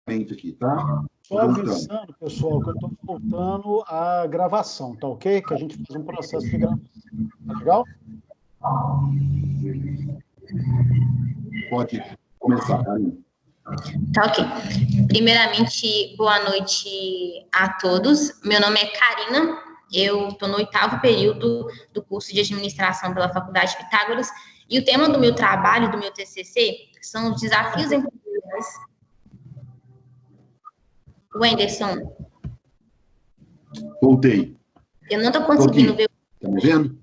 aqui, tá? Só avisando, pessoal, que eu estou voltando à gravação, tá ok? Que a gente faz um processo de gravação. Tá legal? Pode começar, Karina. Tá ok. Primeiramente, boa noite a todos. Meu nome é Karina, eu estou no 8º período do curso de administração pela Faculdade Pitágoras, e o tema do meu trabalho, do meu TCC, são os desafios empresariais. Wenderson. Voltei. Eu não estou conseguindo ver. Tá me vendo?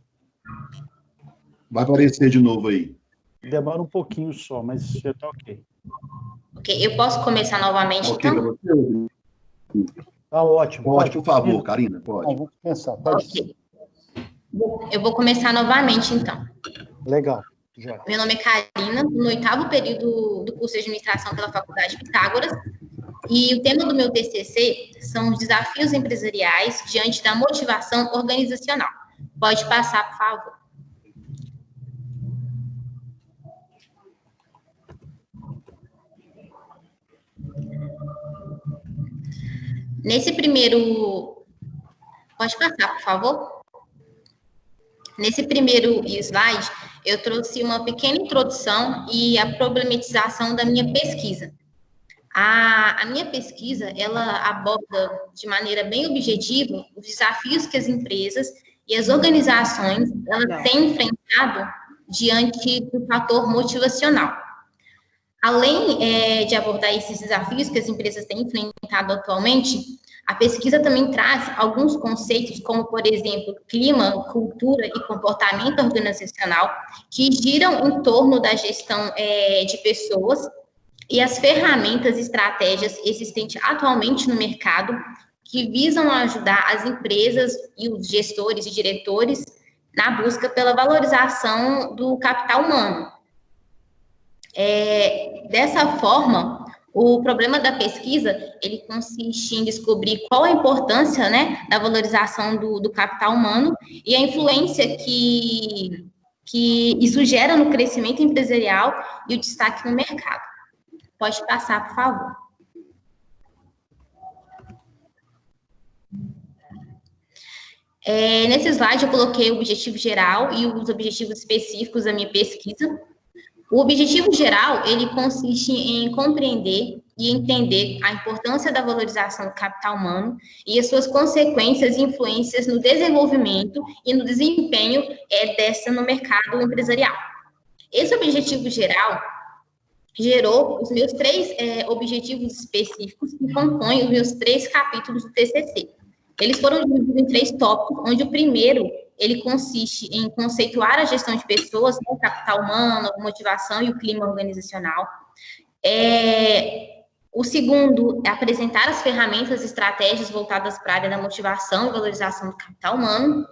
Vai aparecer de novo aí. Demora um pouquinho só, mas já está ok. Ok, eu posso começar novamente, Ok, então? para você? Tá ótimo. Pode, por favor, Karina, pode. Não, vamos começar. Pode. Ok. Eu vou começar novamente, então. Legal. Já. Meu nome é Karina, no 8º período do curso de administração pela Faculdade Pitágoras, e o tema do meu TCC são os desafios empresariais diante da motivação organizacional. Pode passar, por favor. Nesse primeiro... Pode passar, por favor? Nesse primeiro slide, eu trouxe uma pequena introdução e a problematização da minha pesquisa. A minha pesquisa, ela aborda de maneira bem objetiva os desafios que as empresas e as organizações elas têm enfrentado diante do fator motivacional. Além de abordar esses desafios que as empresas têm enfrentado atualmente, a pesquisa também traz alguns conceitos, como, por exemplo, clima, cultura e comportamento organizacional, que giram em torno da gestão de pessoas e as ferramentas e estratégias existentes atualmente no mercado, que visam ajudar as empresas e os gestores e diretores na busca pela valorização do capital humano. Dessa forma, o problema da pesquisa, ele consiste em descobrir qual a importância, né, da valorização do capital humano e a influência que isso gera no crescimento empresarial e o destaque no mercado. Pode passar, por favor. Nesse slide, eu coloquei o objetivo geral e os objetivos específicos da minha pesquisa. O objetivo geral, ele consiste em compreender e entender a importância da valorização do capital humano e as suas consequências e influências no desenvolvimento e no desempenho dessa no mercado empresarial. Esse objetivo geral gerou os meus 3 objetivos específicos que compõem os meus 3 capítulos do TCC. Eles foram divididos em 3 tópicos, onde o primeiro, ele consiste em conceituar a gestão de pessoas, o capital humano, a motivação e o clima organizacional. O segundo é apresentar as ferramentas e estratégias voltadas para a área da motivação e valorização do capital humano.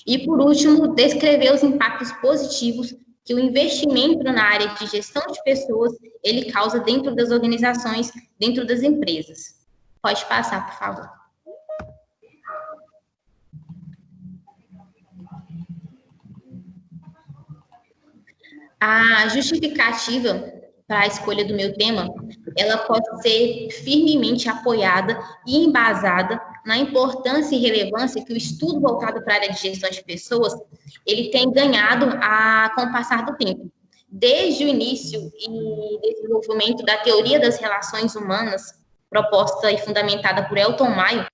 E, por último, descrever os impactos positivos que o investimento na área de gestão de pessoas, ele causa dentro das organizações, dentro das empresas. Pode passar, por favor. A justificativa para a escolha do meu tema, ela pode ser firmemente apoiada e embasada na importância e relevância que o estudo voltado para a área de gestão de pessoas, ele tem ganhado com o passar do tempo. Desde o início e desenvolvimento da teoria das relações humanas, proposta e fundamentada por Elton Mayo,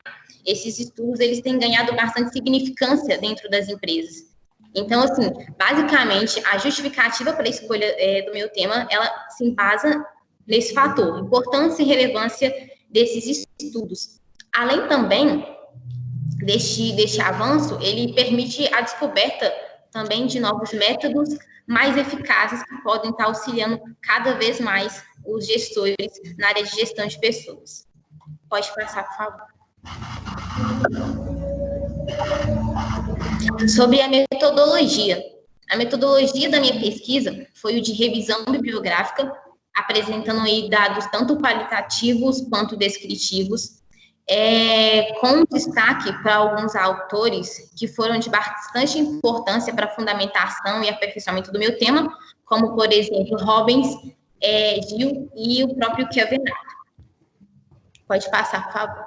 esses estudos, eles têm ganhado bastante significância dentro das empresas. Então, assim, basicamente, a justificativa para a escolha do meu tema, ela se embasa nesse fator, importância e relevância desses estudos. Além também deste avanço, ele permite a descoberta também de novos métodos mais eficazes que podem estar auxiliando cada vez mais os gestores na área de gestão de pessoas. Pode passar, por favor. Sobre a metodologia. A metodologia da minha pesquisa foi o de revisão bibliográfica, apresentando aí dados tanto qualitativos quanto descritivos, com destaque para alguns autores que foram de bastante importância para a fundamentação e aperfeiçoamento do meu tema, como, por exemplo, Robbins, Gill e o próprio Kelvin. Pode passar, por favor.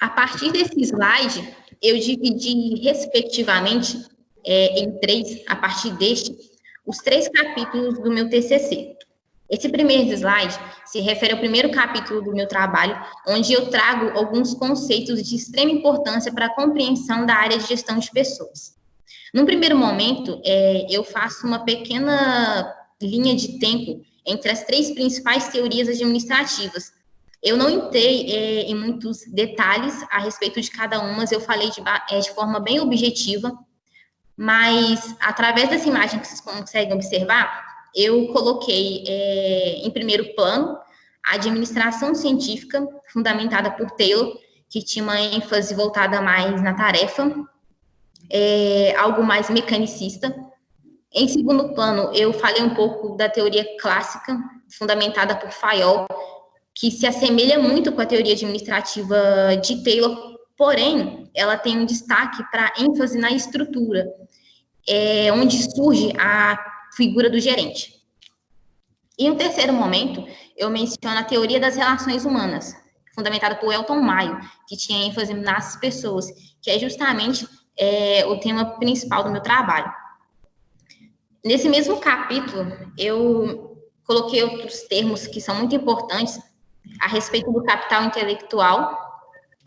A partir desse slide, eu dividi, respectivamente, em 3, a partir deste, os 3 capítulos do meu TCC. Esse primeiro slide se refere ao primeiro capítulo do meu trabalho, onde eu trago alguns conceitos de extrema importância para a compreensão da área de gestão de pessoas. Num primeiro momento, eu faço uma pequena linha de tempo entre as 3 principais teorias administrativas. Eu não entrei em muitos detalhes a respeito de cada uma, eu falei de forma bem objetiva, mas através dessa imagem que vocês conseguem observar, eu coloquei em primeiro plano a administração científica, fundamentada por Taylor, que tinha uma ênfase voltada mais na tarefa, algo mais mecanicista. Em segundo plano, eu falei um pouco da teoria clássica, fundamentada por Fayol, que se assemelha muito com a teoria administrativa de Taylor, porém, ela tem um destaque para ênfase na estrutura, onde surge a figura do gerente. E no terceiro momento, eu menciono a teoria das relações humanas, fundamentada por Elton Mayo, que tinha ênfase nas pessoas, que é justamente o tema principal do meu trabalho. Nesse mesmo capítulo, eu coloquei outros termos que são muito importantes a respeito do capital intelectual,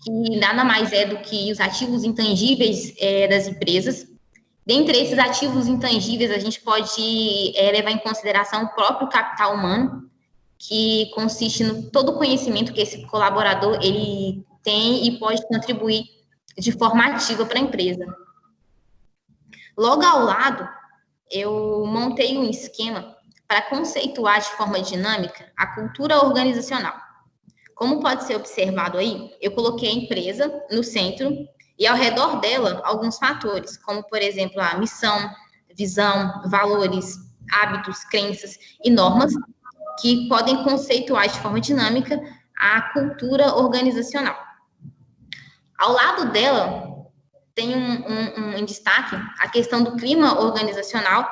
que nada mais é do que os ativos intangíveis das empresas. Dentre esses ativos intangíveis, a gente pode levar em consideração o próprio capital humano, que consiste no todo o conhecimento que esse colaborador ele tem e pode contribuir de forma ativa para a empresa. Logo ao lado, eu montei um esquema para conceituar de forma dinâmica a cultura organizacional. Como pode ser observado aí, eu coloquei a empresa no centro e ao redor dela alguns fatores, como, por exemplo, a missão, visão, valores, hábitos, crenças e normas, que podem conceituar de forma dinâmica a cultura organizacional. Ao lado dela, tem um destaque a questão do clima organizacional,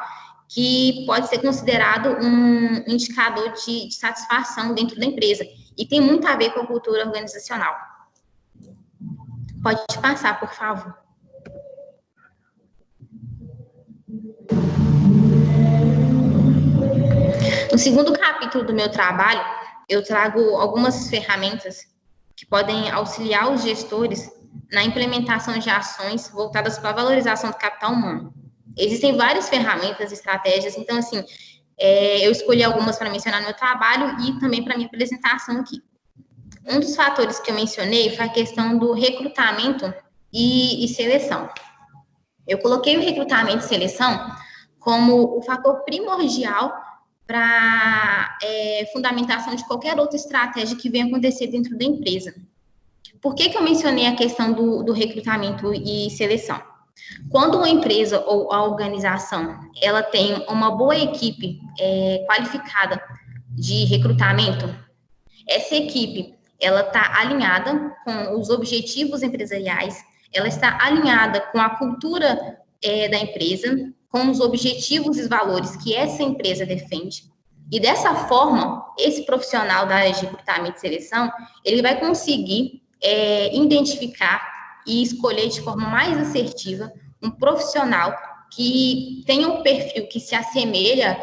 que pode ser considerado um indicador de satisfação dentro da empresa, e tem muito a ver com a cultura organizacional. Pode passar, por favor. No segundo capítulo do meu trabalho, eu trago algumas ferramentas que podem auxiliar os gestores na implementação de ações voltadas para a valorização do capital humano. Existem várias ferramentas, estratégias, então, assim, eu escolhi algumas para mencionar no meu trabalho e também para minha apresentação aqui. Um dos fatores que eu mencionei foi a questão do recrutamento e seleção. Eu coloquei o recrutamento e seleção como o fator primordial para fundamentação de qualquer outra estratégia que venha acontecer dentro da empresa. Por que eu mencionei a questão do recrutamento e seleção? Quando uma empresa ou a organização ela tem uma boa equipe qualificada de recrutamento, essa equipe ela está alinhada com os objetivos empresariais, ela está alinhada com a cultura da empresa, com os objetivos e valores que essa empresa defende. E dessa forma, esse profissional da área de recrutamento e seleção, ele vai conseguir identificar e escolher de forma mais assertiva um profissional que tenha um perfil que se assemelha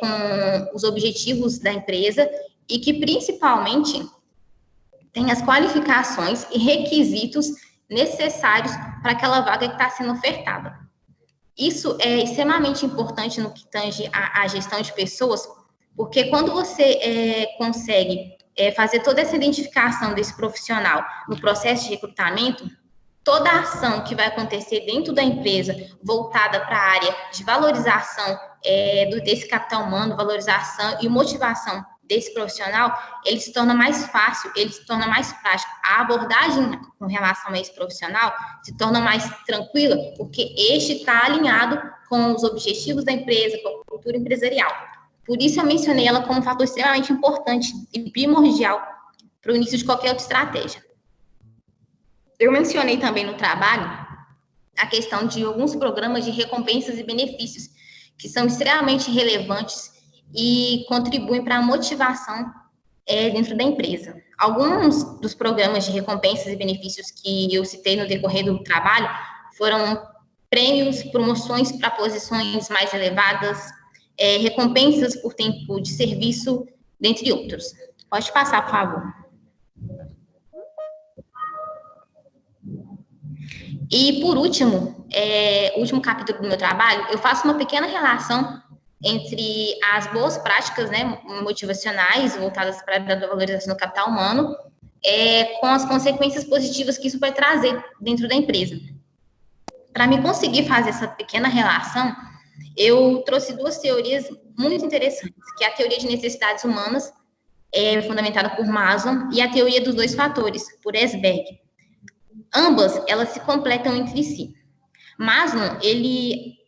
com os objetivos da empresa e que, principalmente, tem as qualificações e requisitos necessários para aquela vaga que está sendo ofertada. Isso é extremamente importante no que tange a gestão de pessoas, porque quando você consegue fazer toda essa identificação desse profissional no processo de recrutamento, toda a ação que vai acontecer dentro da empresa voltada para a área de valorização desse capital humano, valorização e motivação desse profissional, ele se torna mais fácil, ele se torna mais prático. A abordagem com relação a esse profissional se torna mais tranquila, porque este está alinhado com os objetivos da empresa, com a cultura empresarial. Por isso eu mencionei ela como um fator extremamente importante e primordial para o início de qualquer outra estratégia. Eu mencionei também no trabalho a questão de alguns programas de recompensas e benefícios, que são extremamente relevantes e contribuem para a motivação dentro da empresa. Alguns dos programas de recompensas e benefícios que eu citei no decorrer do trabalho foram prêmios, promoções para posições mais elevadas, recompensas por tempo de serviço, dentre outros. Pode passar, por favor. E, por último, o último capítulo do meu trabalho, eu faço uma pequena relação entre as boas práticas, né, motivacionais voltadas para a valorização do capital humano, com as consequências positivas que isso vai trazer dentro da empresa. Para me conseguir fazer essa pequena relação, eu trouxe duas teorias muito interessantes, que é a teoria de necessidades humanas, fundamentada por Maslow, e a teoria dos dois fatores, por Esberg. Ambas, elas se completam entre si. Maslow, ele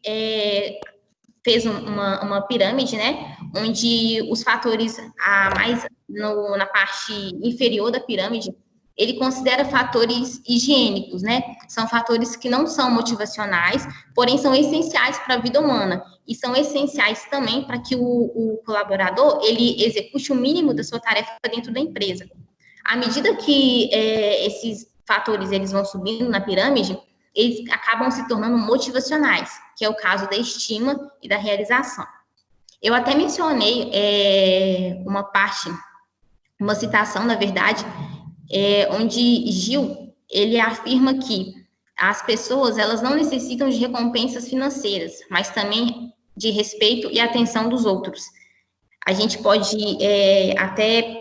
fez uma pirâmide, né, onde os fatores na parte inferior da pirâmide, ele considera fatores higiênicos, né, são fatores que não são motivacionais, porém são essenciais para a vida humana, e são essenciais também para que o colaborador, ele execute o mínimo da sua tarefa dentro da empresa. À medida que esses fatores, eles vão subindo na pirâmide, eles acabam se tornando motivacionais, que é o caso da estima e da realização. Eu até mencionei uma citação, na verdade, onde Gil, ele afirma que as pessoas, elas não necessitam de recompensas financeiras, mas também de respeito e atenção dos outros. A gente pode até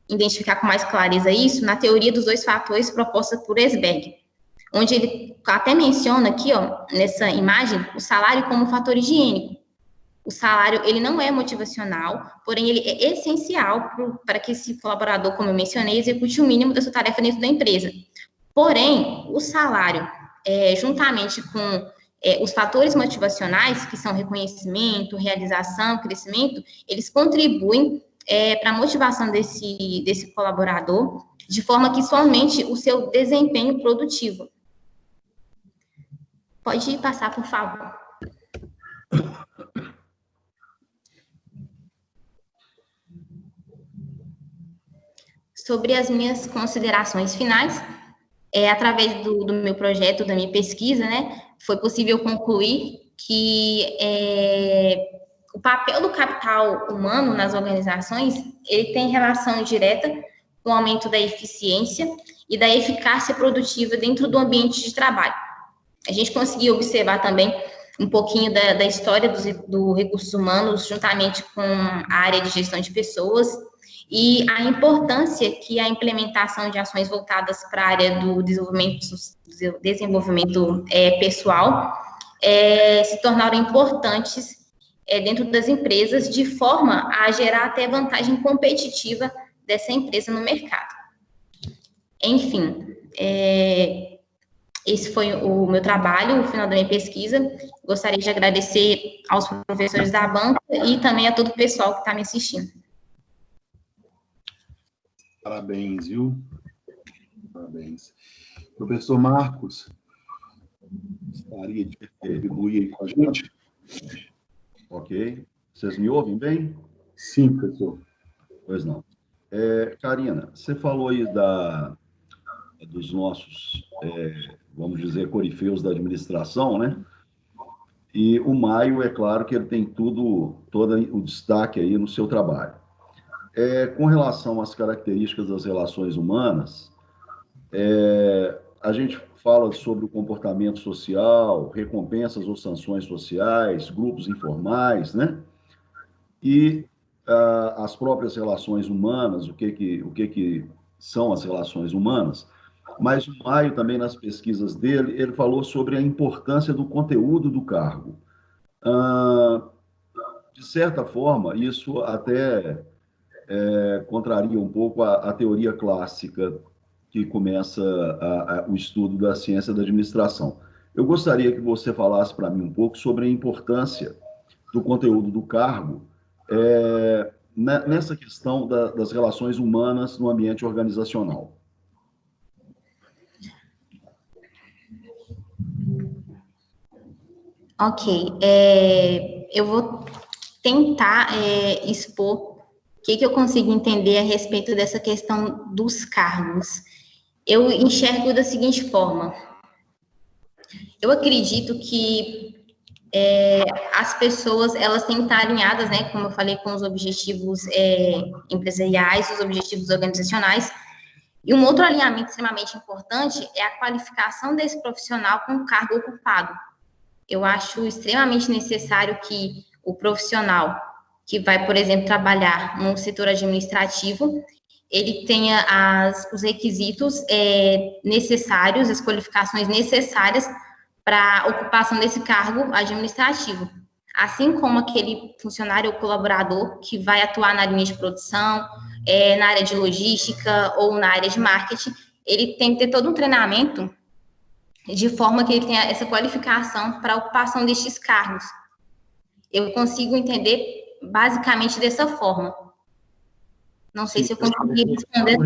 identificar com mais clareza isso na teoria dos dois fatores proposta por Esberg, onde ele até menciona aqui, ó, nessa imagem, o salário como fator higiênico. O salário, ele não é motivacional, porém ele é essencial para que esse colaborador, como eu mencionei, execute o mínimo da sua tarefa dentro da empresa. Porém, o salário, juntamente com os fatores motivacionais, que são reconhecimento, realização, crescimento, eles contribuem para a motivação desse colaborador, de forma que somente o seu desempenho produtivo. Pode passar, por favor. Sobre as minhas considerações finais, através do meu projeto, da minha pesquisa, né, foi possível concluir que o papel do capital humano nas organizações, ele tem relação direta com o aumento da eficiência e da eficácia produtiva dentro do ambiente de trabalho. A gente conseguiu observar também um pouquinho da história do recursos humanos, juntamente com a área de gestão de pessoas, e a importância que a implementação de ações voltadas para a área do desenvolvimento pessoal se tornaram importantes dentro das empresas, de forma a gerar até vantagem competitiva dessa empresa no mercado. Enfim, esse foi o meu trabalho, o final da minha pesquisa. Gostaria de agradecer aos professores da banca e também a todo o pessoal que está me assistindo. Parabéns, viu? Parabéns. Professor Marcos, gostaria de contribuir com a gente? Ok. Vocês me ouvem bem? Sim, professor. Pois não. Karina, você falou aí dos nossos, vamos dizer, corifeus da administração, né? E o Maio, é claro que ele tem todo o destaque aí no seu trabalho. Com relação às características das relações humanas, a gente fala sobre o comportamento social, recompensas ou sanções sociais, grupos informais, né? E as próprias relações humanas, o que são as relações humanas. Mas o Maio também, nas pesquisas dele, ele falou sobre a importância do conteúdo do cargo. De certa forma, isso até contraria um pouco a teoria clássica que começa o estudo da ciência da administração. Eu gostaria que você falasse para mim um pouco sobre a importância do conteúdo do cargo nessa questão das relações humanas no ambiente organizacional. Ok. Eu vou tentar expor o que eu consigo entender a respeito dessa questão dos cargos. Eu enxergo da seguinte forma. Eu acredito que as pessoas, elas têm que estar alinhadas, né, como eu falei, com os objetivos empresariais, os objetivos organizacionais. E um outro alinhamento extremamente importante é a qualificação desse profissional com o cargo ocupado. Eu acho extremamente necessário que o profissional que vai, por exemplo, trabalhar no setor administrativo, ele tenha os requisitos necessários, as qualificações necessárias para a ocupação desse cargo administrativo. Assim como aquele funcionário ou colaborador que vai atuar na linha de produção, na área de logística ou na área de marketing, ele tem que ter todo um treinamento de forma que ele tenha essa qualificação para a ocupação destes cargos. Eu consigo entender basicamente dessa forma. Não sei se eu consegui responder.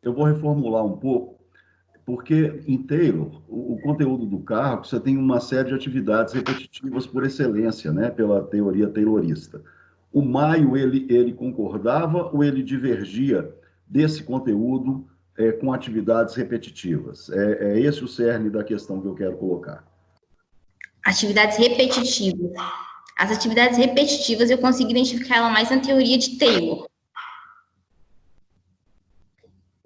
Eu vou reformular um pouco, porque em Taylor, o conteúdo do cargo, você tem uma série de atividades repetitivas por excelência, né, pela teoria taylorista. O Maio, ele concordava ou ele divergia desse conteúdo com atividades repetitivas? É esse o cerne da questão que eu quero colocar. Atividades repetitivas. As atividades repetitivas, eu consigo identificar ela mais na teoria de Taylor.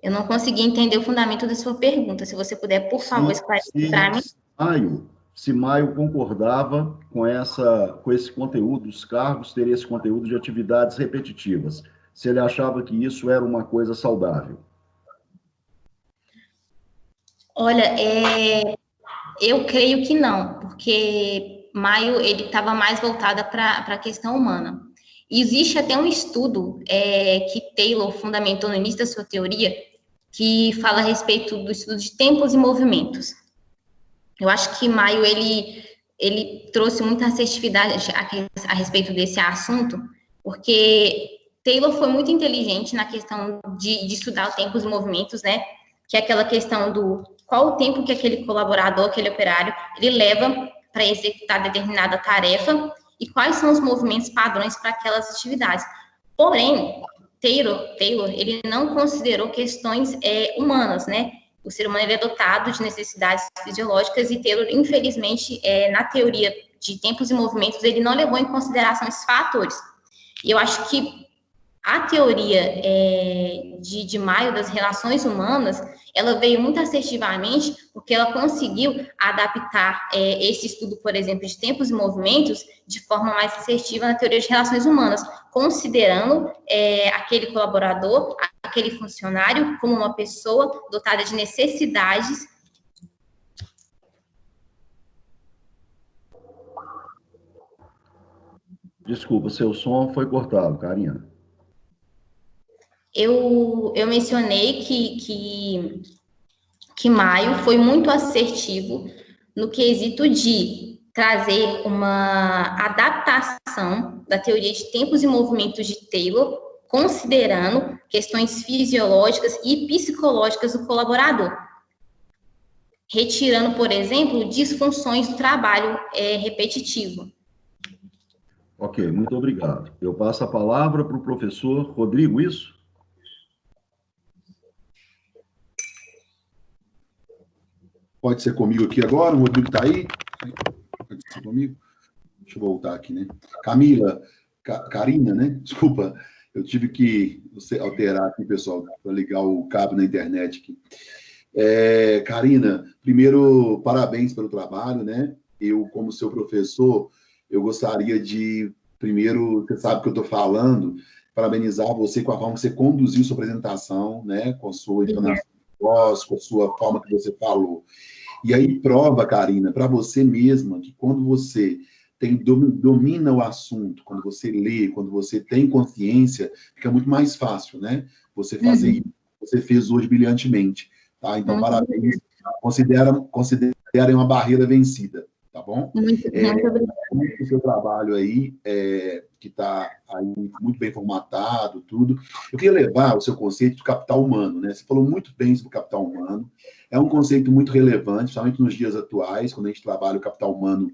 Eu não consegui entender o fundamento da sua pergunta. Se você puder, por favor, esclarecer para mim. Se Maio concordava com esse conteúdo, os cargos terem esse conteúdo de atividades repetitivas, se ele achava que isso era uma coisa saudável. Olha, eu creio que não, porque Maio ele estava mais voltada para a questão humana. E existe até um estudo que Taylor fundamentou no início da sua teoria, que fala a respeito do estudo de tempos e movimentos. Eu acho que Maio ele trouxe muita assertividade a respeito desse assunto, porque Taylor foi muito inteligente na questão de estudar os tempos e movimentos, né? Que é aquela questão do qual o tempo que aquele colaborador, aquele operário, ele leva para executar determinada tarefa e quais são os movimentos padrões para aquelas atividades. Porém, Taylor ele não considerou questões humanas, né? O ser humano ele é dotado de necessidades fisiológicas e Taylor, infelizmente, na teoria de tempos e movimentos, ele não levou em consideração esses fatores. E eu acho que a teoria de Maio das relações humanas, ela veio muito assertivamente porque ela conseguiu adaptar esse estudo, por exemplo, de tempos e movimentos de forma mais assertiva na teoria de relações humanas, considerando aquele colaborador, aquele funcionário como uma pessoa dotada de necessidades. Desculpa, seu som foi cortado, Karina. Eu mencionei que Maio foi muito assertivo no quesito de trazer uma adaptação da teoria de tempos e movimentos de Taylor, considerando questões fisiológicas e psicológicas do colaborador, retirando, por exemplo, disfunções do trabalho repetitivo. Ok, muito obrigado. Eu passo a palavra para o professor Rodrigo, isso? Pode ser comigo aqui agora, o Rodrigo está aí? Pode ser comigo? Deixa eu voltar aqui, né? Karina, né? Desculpa, eu tive que alterar aqui, pessoal, para ligar o cabo na internet aqui. Karina, primeiro, parabéns pelo trabalho, né? Eu, como seu professor, eu gostaria de, primeiro, você sabe o que eu estou falando, parabenizar você com a forma que você conduziu sua apresentação, né? Com a sua entonação de voz, com a sua forma que você falou. E aí prova, Karina, para você mesma, que quando você domina o assunto, quando você lê, quando você tem consciência, fica muito mais fácil, né? Você fazer isso que você fez hoje brilhantemente, tá? Então, parabéns. Considerem uma barreira vencida, tá bom? Muito obrigada. O seu trabalho aí, que está aí muito bem formatado, tudo. Eu queria levar o seu conceito do capital humano, né? Você falou muito bem sobre o capital humano. É um conceito muito relevante, principalmente nos dias atuais, quando a gente trabalha o capital humano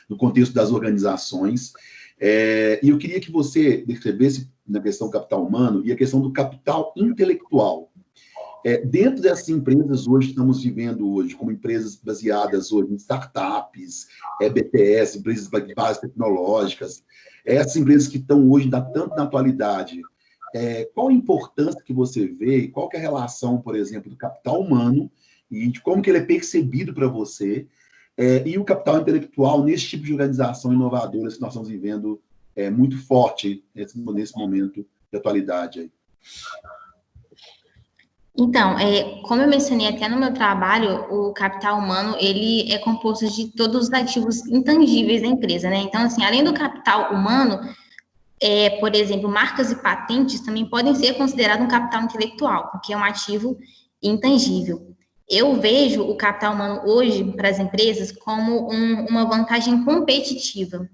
no contexto das organizações. E eu queria que você descrevesse na questão do capital humano e a questão do capital intelectual. Dentro dessas empresas hoje, estamos vivendo hoje, como empresas baseadas hoje em startups, BTS, empresas de base tecnológicas, essas empresas que estão hoje, tanto na atualidade, qual a importância que você vê, qual que é a relação, por exemplo, do capital humano e de como que ele é percebido para você, e o capital intelectual nesse tipo de organização inovadora que nós estamos vivendo muito forte nesse momento de atualidade aí. Então, como eu mencionei até no meu trabalho, o capital humano, ele é composto de todos os ativos intangíveis da empresa, né? Então, assim, além do capital humano, por exemplo, marcas e patentes também podem ser considerados um capital intelectual, porque é um ativo intangível. Eu vejo o capital humano hoje para as empresas como uma vantagem competitiva.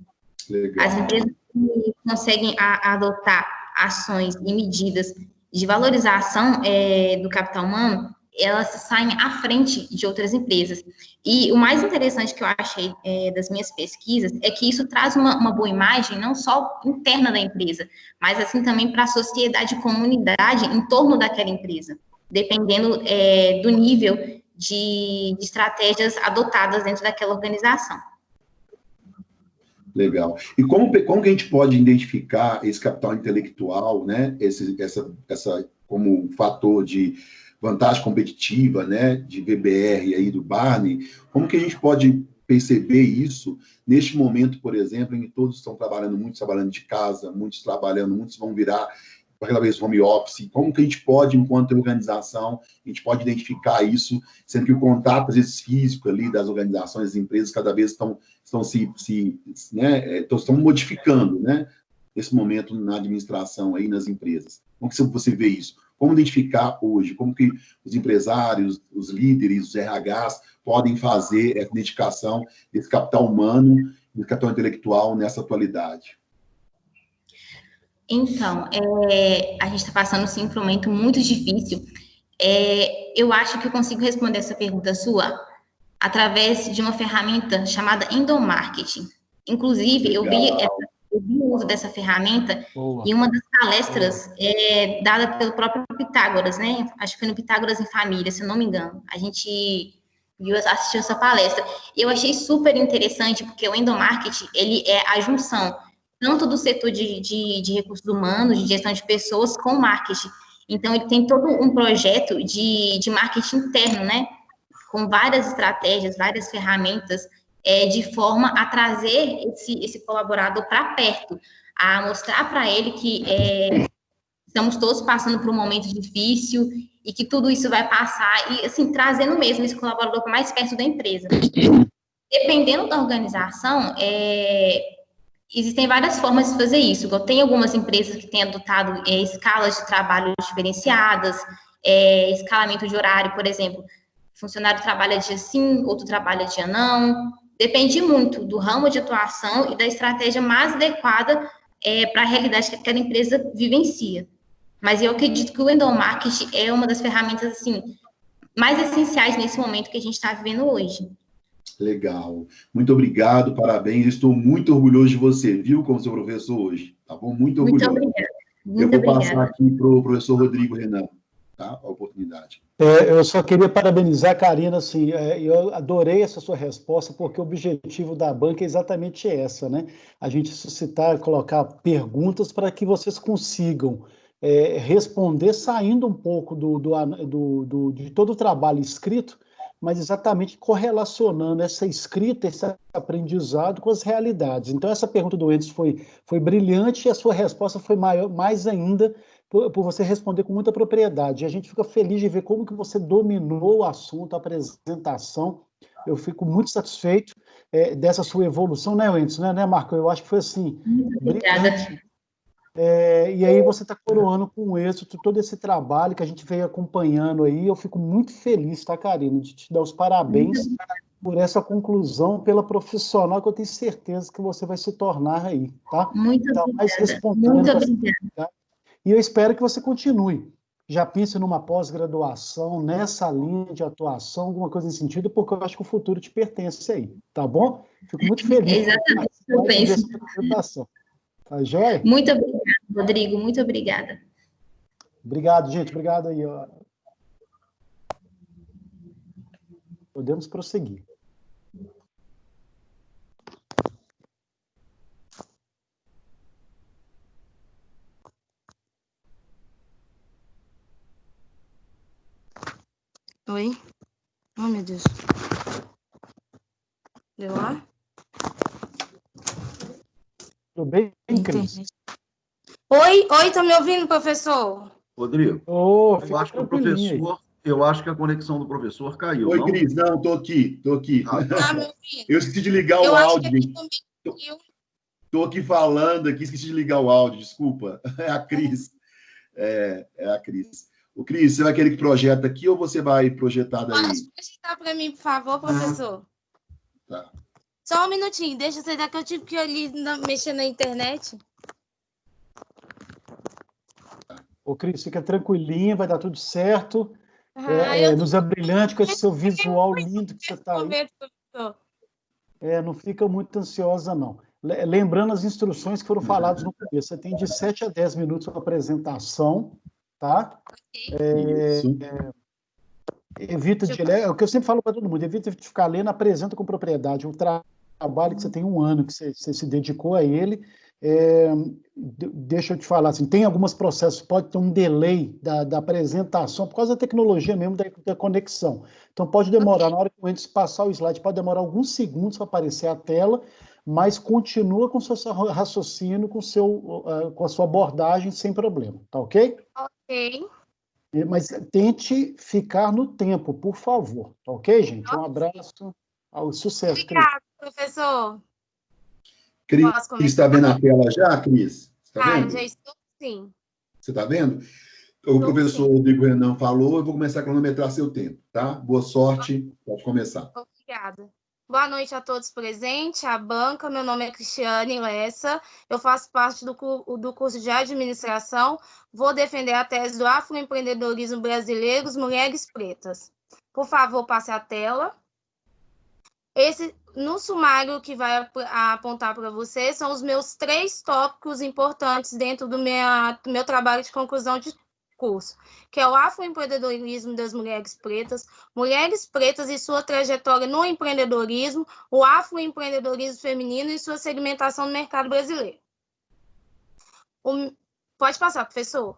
Legal. As empresas que conseguem adotar ações e medidas de valorização do capital humano, elas saem à frente de outras empresas. E o mais interessante que eu achei das minhas pesquisas é que isso traz uma boa imagem, não só interna da empresa, mas assim também para a sociedade e comunidade em torno daquela empresa, dependendo do nível de estratégias adotadas dentro daquela organização. Legal. E como que a gente pode identificar esse capital intelectual, né? Essa como fator de vantagem competitiva, né? De VBR aí do Barney. Como que a gente pode perceber isso neste momento, por exemplo, em que todos estão trabalhando, muitos trabalhando de casa, muitos trabalhando, muitos vão virar aquela vez home office. Como que a gente pode, enquanto organização, a gente pode identificar isso, sendo que o contato, às vezes, físico ali das organizações, das empresas, cada vez estão modificando, né? Nesse momento na administração aí, nas empresas. Como que você vê isso? Como identificar hoje? Como que os empresários, os líderes, os RHs podem fazer essa identificação desse capital humano e do capital intelectual nessa atualidade? Então, a gente está passando, sim, por um momento muito difícil. Eu acho que eu consigo responder essa pergunta sua através de uma ferramenta chamada endomarketing. Inclusive, eu vi o uso dessa ferramenta em uma das palestras dada pelo próprio Pitágoras, né? Acho que foi no Pitágoras em Família, se eu não me engano. A gente assistiu essa palestra. E eu achei super interessante, porque o endomarketing, ele é a junção tanto do setor de recursos humanos, de gestão de pessoas, com marketing. Então, ele tem todo um projeto de marketing interno, né? Com várias estratégias, várias ferramentas, de forma a trazer esse colaborador para perto, a mostrar para ele que estamos todos passando por um momento difícil e que tudo isso vai passar, e, assim, trazendo mesmo esse colaborador para mais perto da empresa. Dependendo da organização, existem várias formas de fazer isso. Tem algumas empresas que têm adotado escalas de trabalho diferenciadas, escalamento de horário, por exemplo. O funcionário trabalha dia sim, outro trabalha dia não. Depende muito do ramo de atuação e da estratégia mais adequada para a realidade que aquela empresa vivencia. Mas eu acredito que o endomarketing é uma das ferramentas assim, mais essenciais nesse momento que a gente está vivendo hoje. Legal. Muito obrigado, parabéns. Estou muito orgulhoso de você, viu, como seu professor hoje. Tá bom? Muito orgulhoso. Muito obrigada. Eu vou passar aqui para o professor Rodrigo Renan, tá? A oportunidade. Eu só queria parabenizar a Karina, assim, eu adorei essa sua resposta, porque o objetivo da banca é exatamente essa, né? A gente suscitar, colocar perguntas para que vocês consigam responder saindo um pouco de todo o trabalho escrito, mas exatamente correlacionando essa escrita, esse aprendizado com as realidades. Então, essa pergunta do Edson foi brilhante e a sua resposta foi mais ainda por você responder com muita propriedade. E a gente fica feliz de ver como que você dominou o assunto, a apresentação. Eu fico muito satisfeito dessa sua evolução, né, Edson? Né, Marco? Eu acho que foi assim, brilhante. E aí você está coroando com êxito todo esse trabalho que a gente veio acompanhando aí. Eu fico muito feliz, tá, Karina, de te dar os parabéns por essa conclusão, pela profissional que eu tenho certeza que você vai se tornar aí, tá? Muito então, obrigada. Mais espontâneo. Muito obrigada. E eu espero que você continue. já pense numa pós-graduação, nessa linha de atuação, alguma coisa nesse sentido, porque eu acho que o futuro te pertence aí, tá bom? Fico muito feliz Exatamente o que eu penso. apresentação. Tá joia? Muito obrigada, Rodrigo, muito obrigada. Obrigado, gente, obrigado aí. Ó. Podemos prosseguir. Oi? Oh, meu Deus. Deu lá? Tudo bem, Cris? Oi, tá me ouvindo, professor? Rodrigo, Oh, eu acho que o professor, eu acho que a conexão do professor caiu, Oi, não? Cris. Não, tô aqui. Tá me ouvindo? Eu esqueci de ligar o Eu acho áudio, que aqui gente. também caiu. Tô aqui falando, esqueci de ligar o áudio, desculpa. É a Cris. É a Cris. O Cris, você vai querer que projeta aqui ou você vai projetar daí? Pode projetar para mim, por favor, professor? Tá. Só um minutinho, deixa eu sair daqui, eu tive que ir ali mexer na internet. Ô, Cris, fica tranquilinha, vai dar tudo certo. Eu Luz brilhante, com esse seu visual lindo que você está aí. professor. Não fica muito ansiosa, não. Lembrando as instruções que foram faladas no começo, você tem de 7 a 10 minutos para apresentação, tá? Isso. Evita de ler, é o que eu sempre falo para todo mundo, evita de ficar lendo, apresenta com propriedade. O trabalho que você tem 1 ano, que você se dedicou a ele, deixa eu te falar, assim, tem alguns processos, pode ter um delay da apresentação, por causa da tecnologia mesmo, da conexão. Então, pode demorar, na hora que o Wendes passar o slide, pode demorar alguns segundos para aparecer a tela, mas continua com o seu raciocínio, com a sua abordagem, sem problema, tá ok? Ok. Mas tente ficar no tempo, por favor, tá ok, gente? Um abraço, sucesso, Cris. Obrigada, professor. Cris, Posso começar? está vendo a tela já, Cris? Está vendo? Já estou sim. Você está vendo? O professor Rodrigo Renan falou, eu vou começar a cronometrar seu tempo, tá? Boa sorte, pode começar. Obrigada. Boa noite a todos presentes, a banca. Meu nome é Cristiane Lessa, eu faço parte do curso de administração. Vou defender a tese do afroempreendedorismo brasileiro, mulheres pretas. Por favor, passe a tela. No sumário que vai apontar para vocês, são os meus 3 tópicos importantes dentro do meu trabalho de conclusão de curso, que é o afroempreendedorismo das mulheres pretas e sua trajetória no empreendedorismo, o afroempreendedorismo feminino e sua segmentação no mercado brasileiro. Pode passar, professor.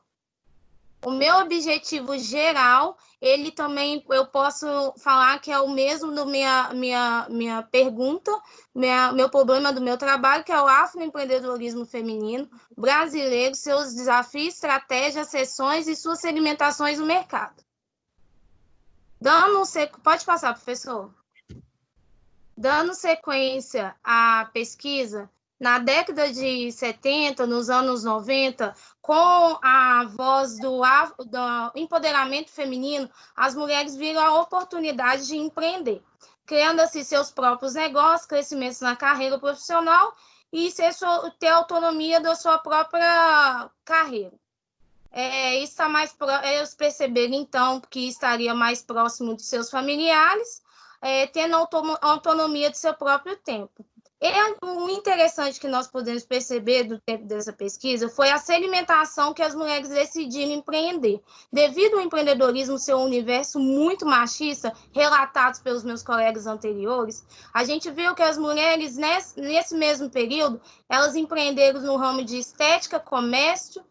O meu objetivo geral, ele também, eu posso falar que é o mesmo do minha pergunta, meu problema do meu trabalho, que é o afroempreendedorismo feminino brasileiro, seus desafios, estratégias, sessões e suas segmentações no mercado. Pode passar, professor. Dando sequência à pesquisa, na década de 70, nos anos 90, com a voz do empoderamento feminino, as mulheres viram a oportunidade de empreender, criando-se seus próprios negócios, crescimento na carreira profissional e ter autonomia da sua própria carreira. Eles perceberam, então, que estaria mais próximo de seus familiares, tendo autonomia de seu próprio tempo. O interessante que nós podemos perceber do tempo dessa pesquisa foi a segmentação que as mulheres decidiram empreender. Devido ao empreendedorismo ser um universo muito machista, relatados pelos meus colegas anteriores, a gente viu que as mulheres, nesse mesmo período, elas empreenderam no ramo de estética, cosmético,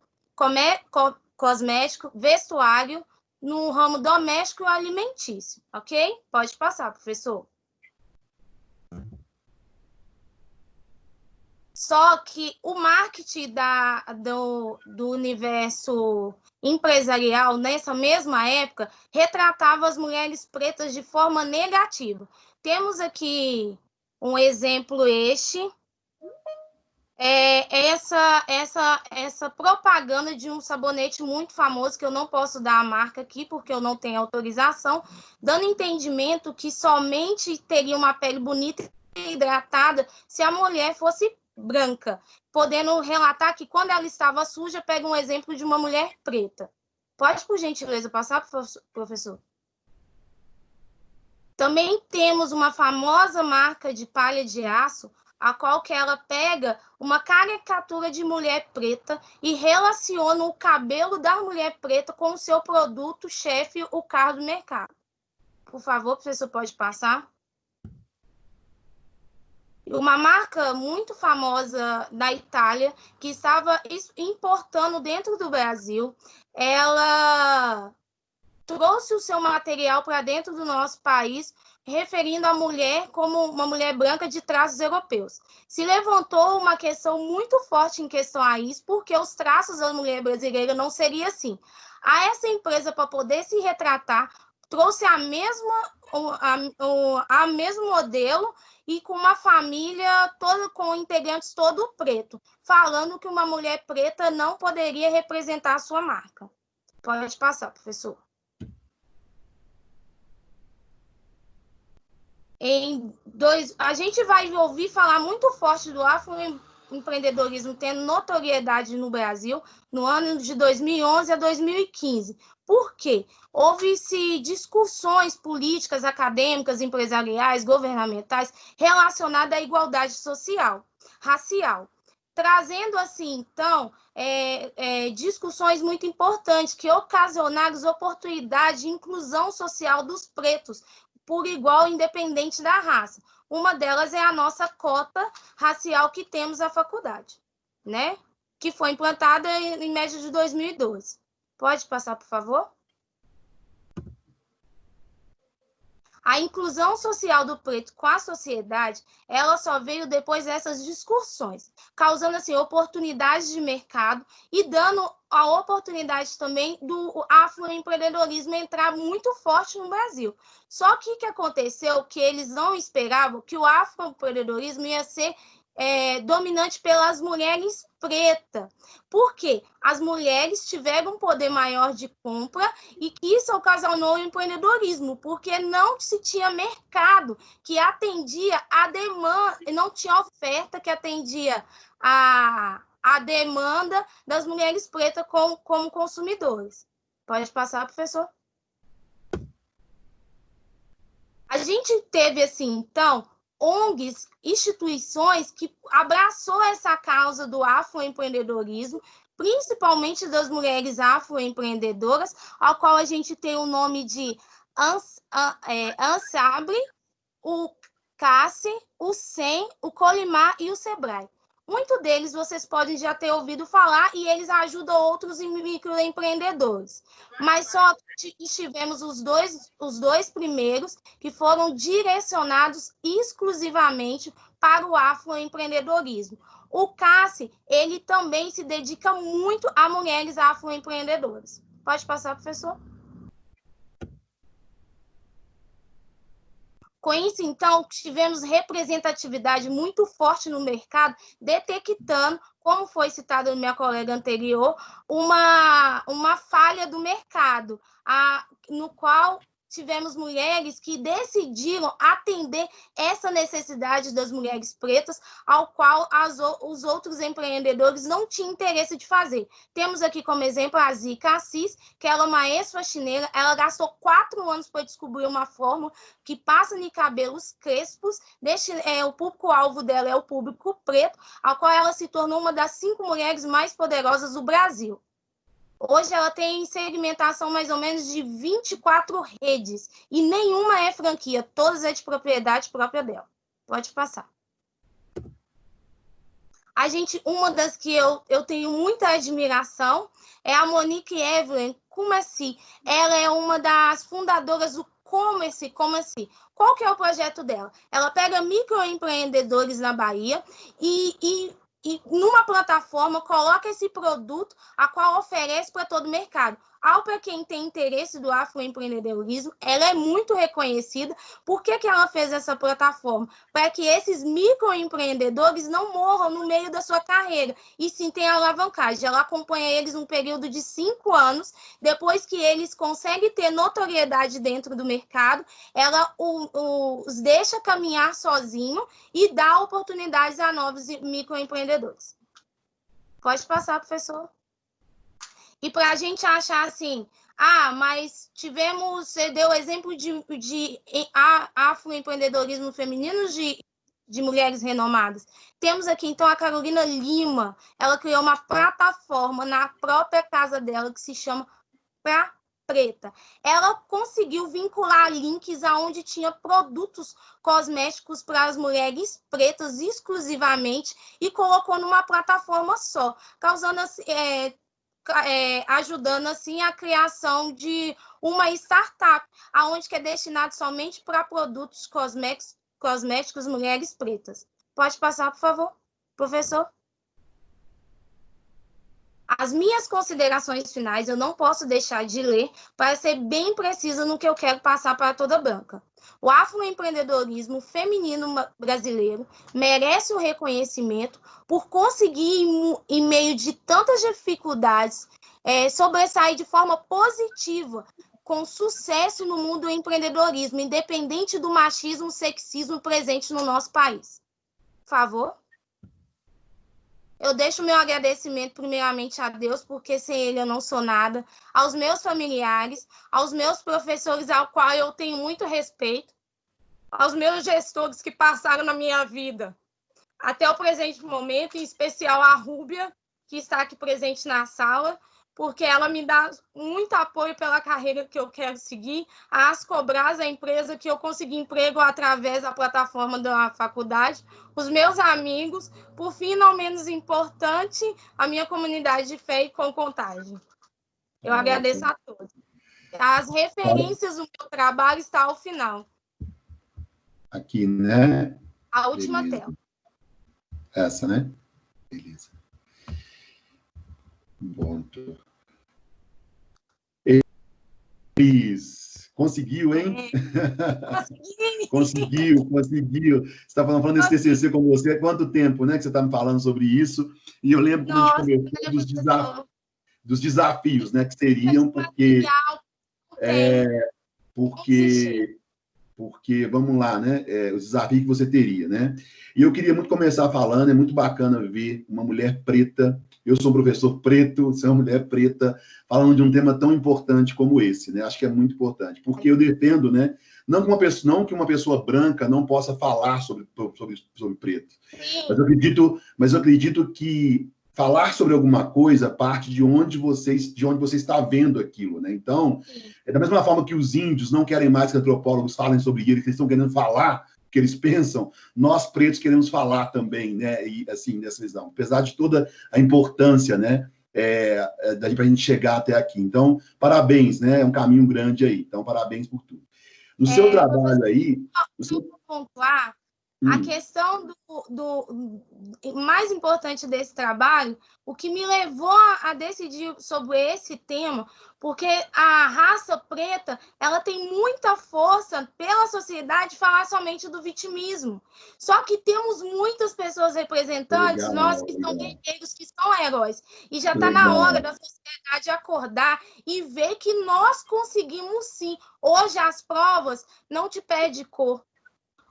vestuário, no ramo doméstico e alimentício, ok? Pode passar, professor. Só que o marketing do universo empresarial, nessa mesma época, retratava as mulheres pretas de forma negativa. Temos aqui um exemplo essa propaganda de um sabonete muito famoso, que eu não posso dar a marca aqui, porque eu não tenho autorização, dando entendimento que somente teria uma pele bonita e hidratada se a mulher fosse branca, podendo relatar que quando ela estava suja, pega um exemplo de uma mulher preta. Pode, por gentileza, passar, professor? Também temos uma famosa marca de palha de aço, a qual que ela pega uma caricatura de mulher preta e relaciona o cabelo da mulher preta com o seu produto-chefe, o carro do mercado. Por favor, professor, pode passar? Uma marca muito famosa da Itália, que estava importando dentro do Brasil, ela trouxe o seu material para dentro do nosso país, referindo a mulher como uma mulher branca de traços europeus. Se levantou uma questão muito forte em questão a isso, porque os traços da mulher brasileira não seria assim. A essa empresa, para poder se retratar, trouxe a mesmo modelo e com uma família toda com integrantes todo preto, falando que uma mulher preta não poderia representar a sua marca. Pode passar, professor. A gente vai ouvir falar muito forte do afroempreendedorismo tendo notoriedade no Brasil no ano de 2011 a 2015. Por quê? Houve-se discussões políticas, acadêmicas, empresariais, governamentais relacionadas à igualdade social, racial. Trazendo, assim, então, discussões muito importantes que ocasionaram oportunidade de inclusão social dos pretos, por igual, independente da raça. Uma delas é a nossa cota racial que temos na faculdade, né? Que foi implantada em média de 2012. Pode passar, por favor? A inclusão social do preto com a sociedade, ela só veio depois dessas discussões, causando, assim, oportunidades de mercado e dando a oportunidade também do afroempreendedorismo entrar muito forte no Brasil. Só que o que aconteceu, que eles não esperavam, que o afroempreendedorismo ia ser dominante pelas mulheres pretas. Por quê? As mulheres tiveram um poder maior de compra e que isso ocasionou o empreendedorismo, porque não se tinha mercado que atendia a demanda, não tinha oferta que atendia a demanda das mulheres pretas como consumidores. Pode passar, professor? A gente teve, assim, então, ONGs, instituições que abraçou essa causa do afroempreendedorismo, principalmente das mulheres afroempreendedoras, ao qual a gente tem o nome de Ansabre, o CACE, o SEM, o Colimar e o SEBRAE. Muitos deles vocês podem já ter ouvido falar e eles ajudam outros microempreendedores. Mas só tivemos os dois primeiros que foram direcionados exclusivamente para o afroempreendedorismo. O CACE, ele também se dedica muito a mulheres afroempreendedoras. Pode passar, professor? Com isso, então, tivemos representatividade muito forte no mercado, detectando, como foi citado na minha colega anterior, uma falha do mercado, no qual tivemos mulheres que decidiram atender essa necessidade das mulheres pretas, ao qual os outros empreendedores não tinham interesse de fazer. Temos aqui como exemplo a Zica Assis, que ela é uma ex-faxineira, ela gastou 4 anos para descobrir uma fórmula que passa em cabelos crespos, o público-alvo dela é o público preto, ao qual ela se tornou uma das 5 mulheres mais poderosas do Brasil. Hoje ela tem segmentação mais ou menos de 24 redes e nenhuma é franquia, todas é de propriedade própria dela. Pode passar. Uma das que eu tenho muita admiração é a Monique Evelyn Kumassi. Ela é uma das fundadoras do Commerce. Qual que é o projeto dela? Ela pega microempreendedores na Bahia e numa plataforma coloca esse produto a qual oferece para todo o mercado. Para quem tem interesse do afroempreendedorismo, ela é muito reconhecida. Por que ela fez essa plataforma? Para que esses microempreendedores não morram no meio da sua carreira, e sim tenham alavancagem. Ela acompanha eles um período de 5 anos, depois que eles conseguem ter notoriedade dentro do mercado, ela os deixa caminhar sozinho e dá oportunidades a novos microempreendedores. Pode passar, professor. E para a gente achar assim, mas você deu exemplo de afroempreendedorismo feminino de mulheres renomadas. Temos aqui, então, a Carolina Lima. Ela criou uma plataforma na própria casa dela que se chama Pra Preta. Ela conseguiu vincular links aonde tinha produtos cosméticos para as mulheres pretas exclusivamente e colocou numa plataforma só, causando ajudando assim a criação de uma startup, aonde que é destinado somente para produtos cosméticos mulheres pretas. Pode passar, por favor, professor? As minhas considerações finais eu não posso deixar de ler para ser bem precisa no que eu quero passar para toda a banca. O afroempreendedorismo feminino brasileiro merece o reconhecimento por conseguir, em meio de tantas dificuldades, sobressair de forma positiva, com sucesso no mundo do empreendedorismo, independente do machismo e sexismo presente no nosso país. Por favor. Eu deixo meu agradecimento primeiramente a Deus, porque sem Ele eu não sou nada, aos meus familiares, aos meus professores, ao qual eu tenho muito respeito, aos meus gestores que passaram na minha vida até o presente momento, em especial a Rúbia, que está aqui presente na sala, porque ela me dá muito apoio pela carreira que eu quero seguir, a Ascobras, a empresa que eu consegui emprego através da plataforma da faculdade, os meus amigos, por fim, não menos importante, a minha comunidade de fé e com contagem. Eu agradeço a todos. As referências do meu trabalho estão ao final. Aqui, né? A última tela. Essa, né? Beleza. Pronto. Elis, conseguiu, hein? Conseguiu. Você está falando desse TCC com você há quanto tempo, né? Que você está me falando sobre isso. E eu lembro quando a gente conversou dos desafios, né? Que seriam, porque vamos lá, né? Os desafios que você teria, né? E eu queria muito começar falando, é muito bacana ver uma mulher preta. Eu sou um professor preto, você é uma mulher preta, falando de um tema tão importante como esse, né? Acho que é muito importante, porque eu defendo, né? Não que uma pessoa branca não possa falar sobre preto, mas eu acredito que falar sobre alguma coisa parte de onde você está vendo aquilo, né? Então, é da mesma forma que os índios não querem mais que antropólogos falem sobre eles, que eles estão querendo falar o que eles pensam, nós pretos queremos falar também, né? E assim, nessa visão, apesar de toda a importância, né? Para a gente chegar até aqui. Então, parabéns, né? É um caminho grande aí. Então, parabéns por tudo. No seu trabalho aí... pontuar a questão do mais importante desse trabalho, o que me levou a decidir sobre esse tema, porque a raça preta, ela tem muita força pela sociedade falar somente do vitimismo. Só que temos muitas pessoas representantes, nós que são guerreiros, que são heróis. E já está na hora da sociedade acordar e ver que nós conseguimos sim. Hoje as provas não te pedem cor.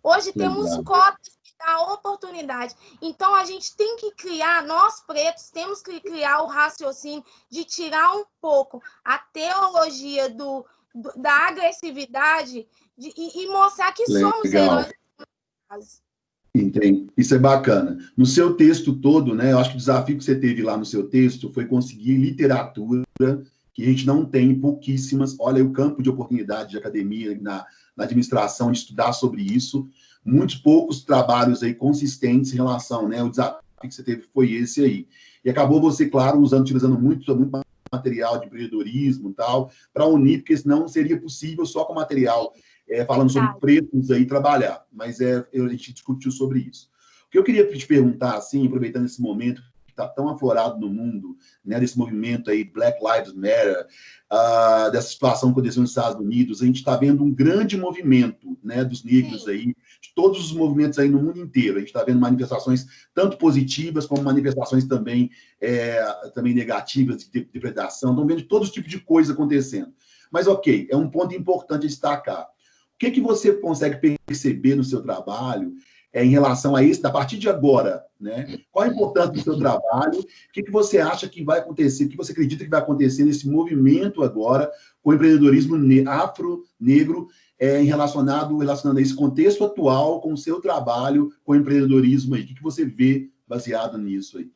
Hoje temos cotas que dão oportunidade. Então, a gente tem que criar, nós pretos, temos que criar o raciocínio de tirar um pouco a teologia da agressividade e mostrar que somos heróis. Entendi. Isso é bacana. No seu texto todo, né, eu acho que o desafio que você teve lá no seu texto foi conseguir literatura, que a gente não tem, pouquíssimas. Olha, o campo de oportunidade de academia na administração, de estudar sobre isso. Muitos poucos trabalhos aí consistentes em relação, né? O desafio que você teve foi esse aí. E acabou você, claro, utilizando muito material de empreendedorismo e tal, para unir, porque senão seria possível só com material, falando sobre pretos aí, trabalhar. Mas a gente discutiu sobre isso. O que eu queria te perguntar, assim, aproveitando esse momento que está tão aflorado no mundo, né, desse movimento aí, Black Lives Matter, dessa situação que aconteceu nos Estados Unidos, a gente está vendo um grande movimento, né, dos negros aí, de todos os movimentos aí no mundo inteiro. A gente está vendo manifestações tanto positivas como manifestações também negativas, de depredação. Estão vendo todos os tipos de coisa acontecendo. Mas, ok, é um ponto importante destacar. O que você consegue perceber no seu trabalho em relação a isso, a partir de agora, né? Qual a importância do seu trabalho? O que você acha que vai acontecer? O que você acredita que vai acontecer nesse movimento agora com o empreendedorismo afro-negro relacionando a esse contexto atual com o seu trabalho com o empreendedorismo aí? O que você vê baseado nisso aí?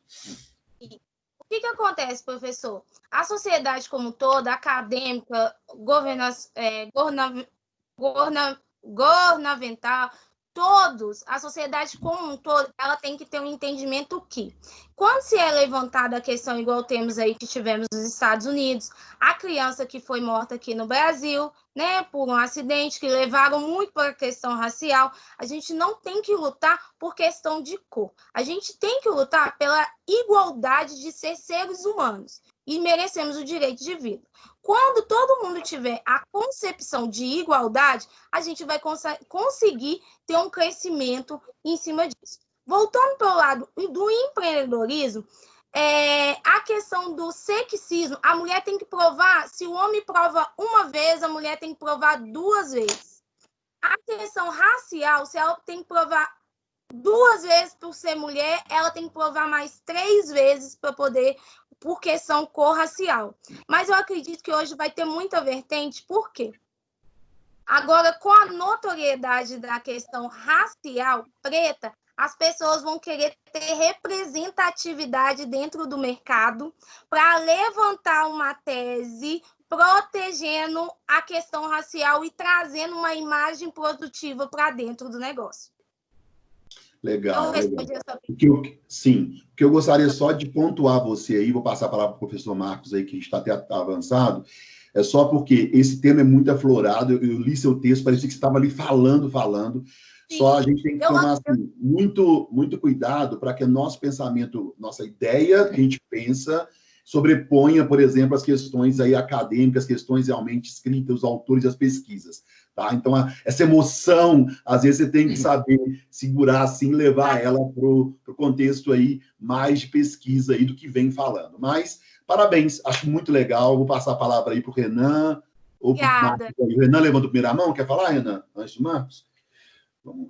O que acontece, professor? A sociedade como toda, acadêmica, governamental, todos, a sociedade como um todo, ela tem que ter um entendimento que, quando se é levantada a questão, igual temos aí que tivemos nos Estados Unidos, a criança que foi morta aqui no Brasil, né, por um acidente, que levaram muito para a questão racial, a gente não tem que lutar por questão de cor. A gente tem que lutar pela igualdade de ser seres humanos e merecemos o direito de vida. Quando todo mundo tiver a concepção de igualdade, a gente vai conseguir ter um crescimento em cima disso. Voltando para o lado do empreendedorismo, a questão do sexismo, a mulher tem que provar, se o homem prova uma vez, a mulher tem que provar 2 vezes. A questão racial, se ela tem que provar 2 vezes por ser mulher, ela tem que provar mais 3 vezes para poder, por questão cor-racial. Mas eu acredito que hoje vai ter muita vertente, por quê? Agora, com a notoriedade da questão racial preta, as pessoas vão querer ter representatividade dentro do mercado para levantar uma tese protegendo a questão racial e trazendo uma imagem produtiva para dentro do negócio. Legal, legal. Sim, o que eu gostaria só de pontuar você aí, vou passar a palavra para o professor Marcos aí, que está até avançado, é só porque esse tema é muito aflorado, eu li seu texto, parecia que você estava ali falando, sim. Só a gente tem que tomar assim, muito cuidado para que o nosso pensamento, nossa ideia que a gente pensa, sobreponha, por exemplo, as questões aí acadêmicas, questões realmente escritas, os autores e as pesquisas. Tá? Então, essa emoção, às vezes você tem que saber segurar assim, levar ela para o contexto aí mais de pesquisa aí do que vem falando. Mas, parabéns, acho muito legal. Vou passar a palavra aí para o Renan. Obrigada. O Renan levanta a primeira mão, quer falar, Renan? Antes do Marcos? Vamos,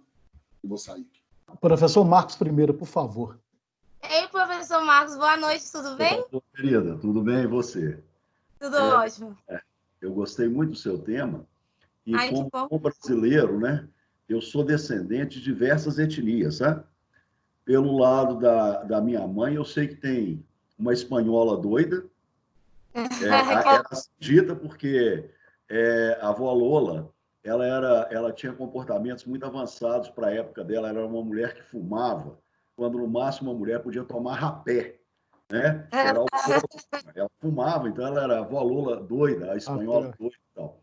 eu vou sair aqui. Professor Marcos primeiro, por favor. Ei, professor Marcos, boa noite, tudo bem? Querida, tudo bem e você? Tudo ótimo. Eu gostei muito do seu tema. E como brasileiro, né, eu sou descendente de diversas etnias, sabe? Pelo lado da minha mãe, eu sei que tem uma espanhola doida, era dita porque a avó Lola, ela tinha comportamentos muito avançados para a época dela, ela era uma mulher que fumava, quando no máximo uma mulher podia tomar rapé, né? Ela fumava, então ela era a avó Lola doida, a espanhola doida e tal.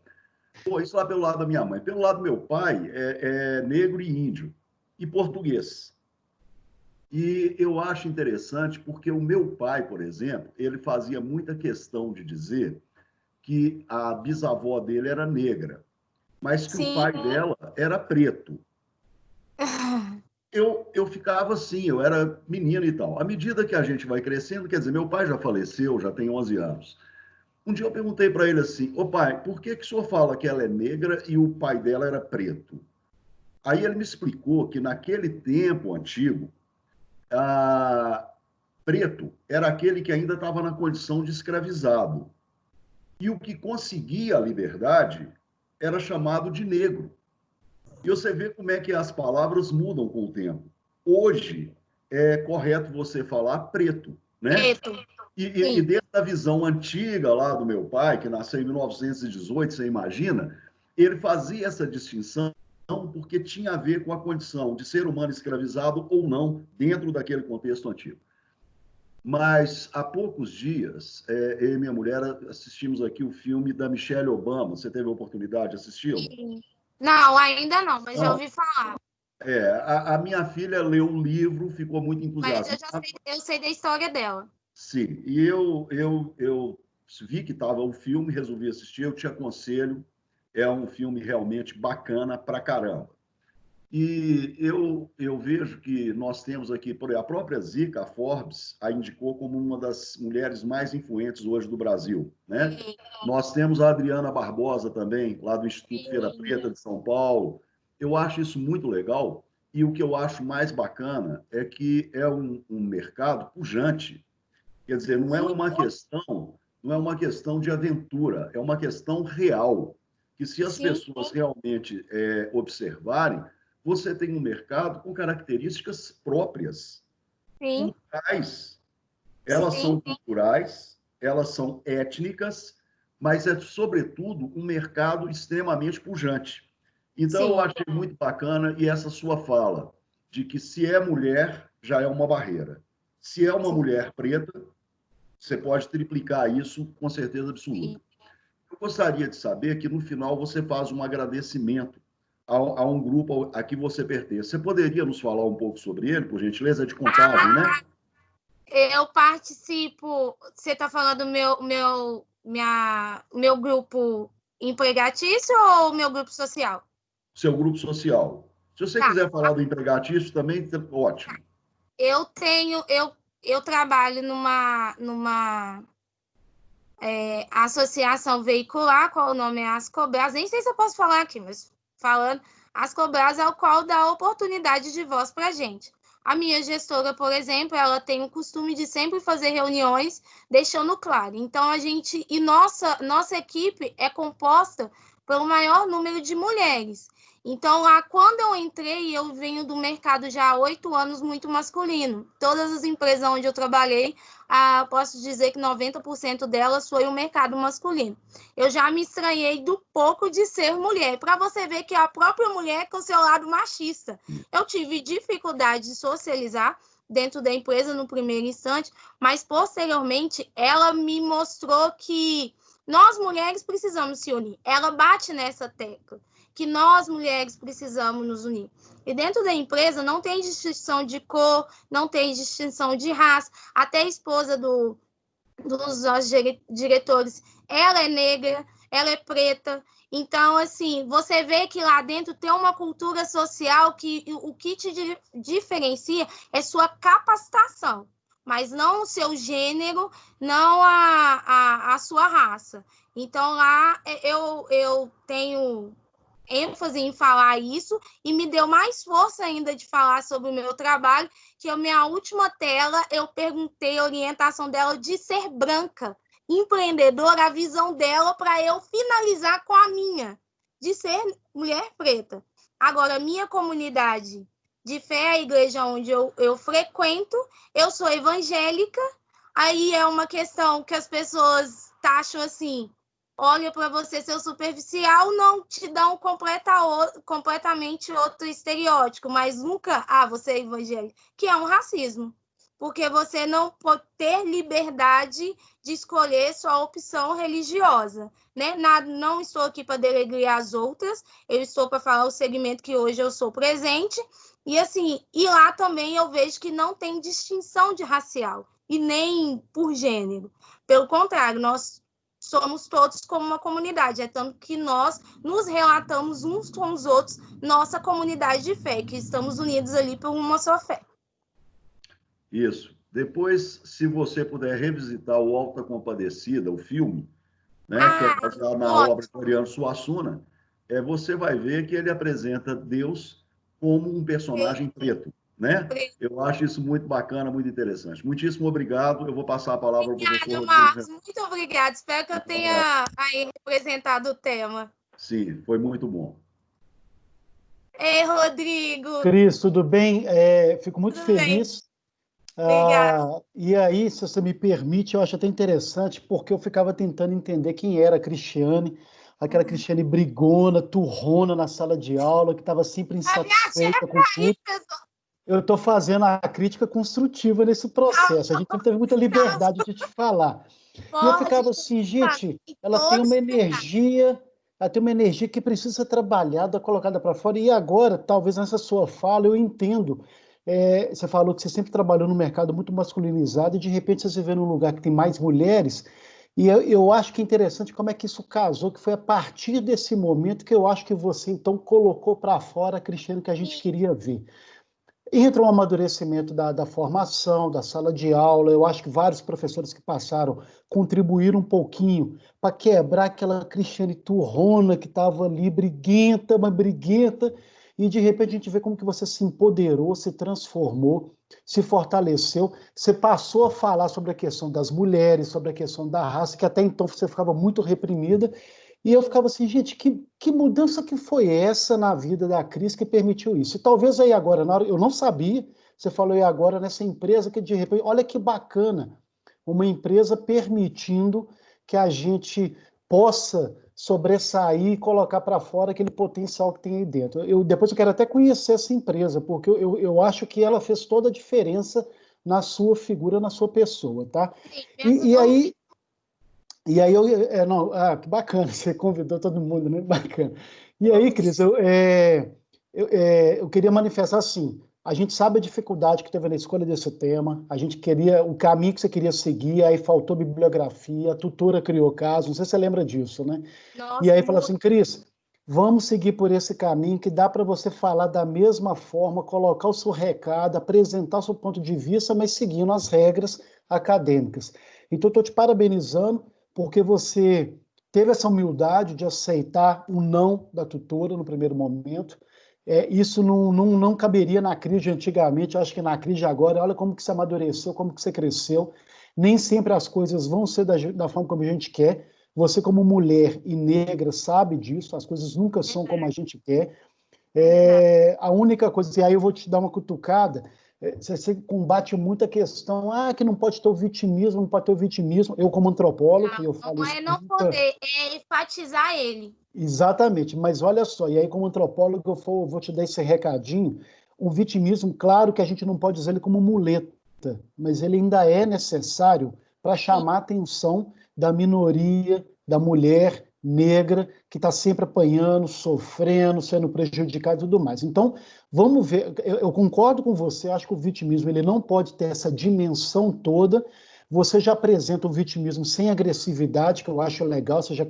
Pô, isso lá pelo lado da minha mãe. Pelo lado do meu pai, é negro e índio, e português. E eu acho interessante porque o meu pai, por exemplo, ele fazia muita questão de dizer que a bisavó dele era negra, mas que o pai dela era preto. Eu ficava assim, eu era menino e tal. À medida que a gente vai crescendo, quer dizer, meu pai já faleceu, já tem 11 anos. Um dia eu perguntei para ele assim, ô pai, por que o senhor fala que ela é negra e o pai dela era preto? Aí ele me explicou que naquele tempo antigo, preto era aquele que ainda estava na condição de escravizado. E o que conseguia a liberdade era chamado de negro. E você vê como é que as palavras mudam com o tempo. Hoje é correto você falar preto, né? Preto. E dentro da visão antiga lá do meu pai, que nasceu em 1918, você imagina, ele fazia essa distinção porque tinha a ver com a condição de ser humano escravizado ou não dentro daquele contexto antigo. Mas há poucos dias, eu e minha mulher assistimos aqui o filme da Michelle Obama. Você teve a oportunidade de assisti-lo? Não, ainda não, mas já ouvi falar. A minha filha leu o livro, ficou muito entusiasmada. Mas eu sei da história dela. Sim, e eu vi que estava o filme, resolvi assistir, eu te aconselho, é um filme realmente bacana pra caramba. E eu vejo que nós temos aqui, por exemplo, a própria Zica, a Forbes, a indicou como uma das mulheres mais influentes hoje do Brasil, né? Nós temos a Adriana Barbosa também, lá do Instituto Feira Preta de São Paulo. Eu acho isso muito legal, e o que eu acho mais bacana é que é um mercado pujante. Quer dizer, não é uma questão de aventura, é uma questão real, que se as pessoas realmente observarem, você tem um mercado com características próprias, culturais. Elas são culturais, elas são étnicas, mas é, sobretudo, um mercado extremamente pujante. Então, eu achei muito bacana, e essa sua fala, de que se é mulher, já é uma barreira. Se é uma mulher preta, você pode triplicar isso com certeza absoluta. Eu gostaria de saber que, no final, você faz um agradecimento a um grupo a que você pertence. Você poderia nos falar um pouco sobre ele, por gentileza, de contagem, né? Eu participo... Você está falando do meu grupo empregatício ou meu grupo social? Seu grupo social. Se você quiser falar do empregatício também, ótimo. Eu trabalho numa associação veicular, qual o nome é Ascobras, nem sei se eu posso falar aqui, mas falando, Ascobras é o qual dá oportunidade de voz para a gente. A minha gestora, por exemplo, ela tem o costume de sempre fazer reuniões, deixando claro. Então, nossa equipe é composta pelo maior número de mulheres. Então, lá, quando eu entrei, eu venho do mercado já há 8 anos muito masculino. Todas as empresas onde eu trabalhei, posso dizer que 90% delas foi o mercado masculino. Eu já me estranhei do pouco de ser mulher, para você ver que a própria mulher com seu lado machista. Eu tive dificuldade de socializar dentro da empresa no primeiro instante, mas posteriormente ela me mostrou que nós mulheres precisamos se unir. Ela bate nessa tecla, que nós mulheres precisamos nos unir. E dentro da empresa não tem distinção de cor, não tem distinção de raça. Até a esposa dos nossos diretores, ela é negra, ela é preta. Então, assim, você vê que lá dentro tem uma cultura social que o que te diferencia é sua capacitação, mas não o seu gênero, não a sua raça. Então, lá eu tenho ênfase em falar isso e me deu mais força ainda de falar sobre o meu trabalho, que a minha última tela eu perguntei a orientação dela de ser branca, empreendedora, a visão dela para eu finalizar com a minha, de ser mulher preta. Agora, a minha comunidade de fé, a igreja onde eu frequento, eu sou evangélica, aí é uma questão que as pessoas taxam assim, olha para você ser superficial, não te dão completamente outro estereótipo, mas nunca, você é evangélico, que é um racismo, porque você não pode ter liberdade de escolher sua opção religiosa, né? Não estou aqui para denegrir as outras, eu estou para falar o segmento que hoje eu sou presente, e assim, e lá também eu vejo que não tem distinção de racial, e nem por gênero, pelo contrário, nós somos todos como uma comunidade, é tanto que nós nos relatamos uns com os outros, nossa comunidade de fé, que estamos unidos ali por uma só fé. Isso. Depois, se você puder revisitar o Alta Compadecida, o filme, né, que é baseado na obra de Ariano Suassuna, você vai ver que ele apresenta Deus como um personagem preto, né? Eu acho isso muito bacana, muito interessante. Muitíssimo obrigado. Eu vou passar a palavra ao professor Marcos, muito obrigada. Espero que eu tenha aí representado o tema. Sim, foi muito bom. Ei, Rodrigo. Cris, tudo bem? Fico muito feliz. Obrigada. E aí, se você me permite, eu acho até interessante, porque eu ficava tentando entender quem era a Cristiane, aquela Cristiane brigona, turrona na sala de aula, que estava sempre insatisfeita com tudo. Eu estou fazendo a crítica construtiva nesse processo. A gente não teve muita liberdade de te falar. E eu ficava assim, gente, ela tem uma energia que precisa ser trabalhada, colocada para fora. E agora, talvez nessa sua fala, eu entendo. Você falou que você sempre trabalhou num mercado muito masculinizado e de repente você se vê num lugar que tem mais mulheres. E eu acho que é interessante como é que isso casou, que foi a partir desse momento que eu acho que você, então, colocou para fora a Cristiane que a gente queria ver. Entra um amadurecimento da formação, da sala de aula. Eu acho que vários professores que passaram contribuíram um pouquinho para quebrar aquela Cristiane turrona que estava ali, briguenta, e de repente a gente vê como que você se empoderou, se transformou, se fortaleceu, você passou a falar sobre a questão das mulheres, sobre a questão da raça, que até então você ficava muito reprimida, e eu ficava assim, gente, que mudança que foi essa na vida da Cris que permitiu isso? E talvez aí agora, na hora, eu não sabia, você falou aí agora nessa empresa que de repente, olha que bacana, uma empresa permitindo que a gente possa sobressair e colocar para fora aquele potencial que tem aí dentro. Depois eu quero até conhecer essa empresa, porque eu acho que ela fez toda a diferença na sua figura, na sua pessoa, tá? Sim, E aí não, que bacana, você convidou todo mundo, né? Bacana. E aí, Cris, eu queria manifestar assim, a gente sabe a dificuldade que teve na escolha desse tema, a gente queria, o caminho que você queria seguir, aí faltou bibliografia, a tutora criou caso, não sei se você lembra disso, né? E aí falou assim, Cris, vamos seguir por esse caminho que dá para você falar da mesma forma, colocar o seu recado, apresentar o seu ponto de vista, mas seguindo as regras acadêmicas. Então, estou te parabenizando, porque você teve essa humildade de aceitar o não da tutora no primeiro momento. Isso não caberia na Cris de antigamente, eu acho que na Cris de agora, olha como que você amadureceu, como que você cresceu. Nem sempre as coisas vão ser da forma como a gente quer. Você, como mulher e negra, sabe disso, as coisas nunca são como a gente quer. A única coisa, e aí eu vou te dar uma cutucada, você combate muito a questão, que não pode ter o vitimismo, não pode ter o vitimismo. Eu, como antropólogo, eu falo isso. Não poder, é enfatizar ele. Exatamente, mas olha só, e aí como antropólogo eu vou te dar esse recadinho, o vitimismo, claro que a gente não pode dizer ele como muleta, mas ele ainda é necessário para chamar a atenção da minoria, da mulher negra, que está sempre apanhando, sofrendo, sendo prejudicada e tudo mais. Então, vamos ver, eu concordo com você, acho que o vitimismo ele não pode ter essa dimensão toda. Você já apresenta o vitimismo sem agressividade, que eu acho legal, você já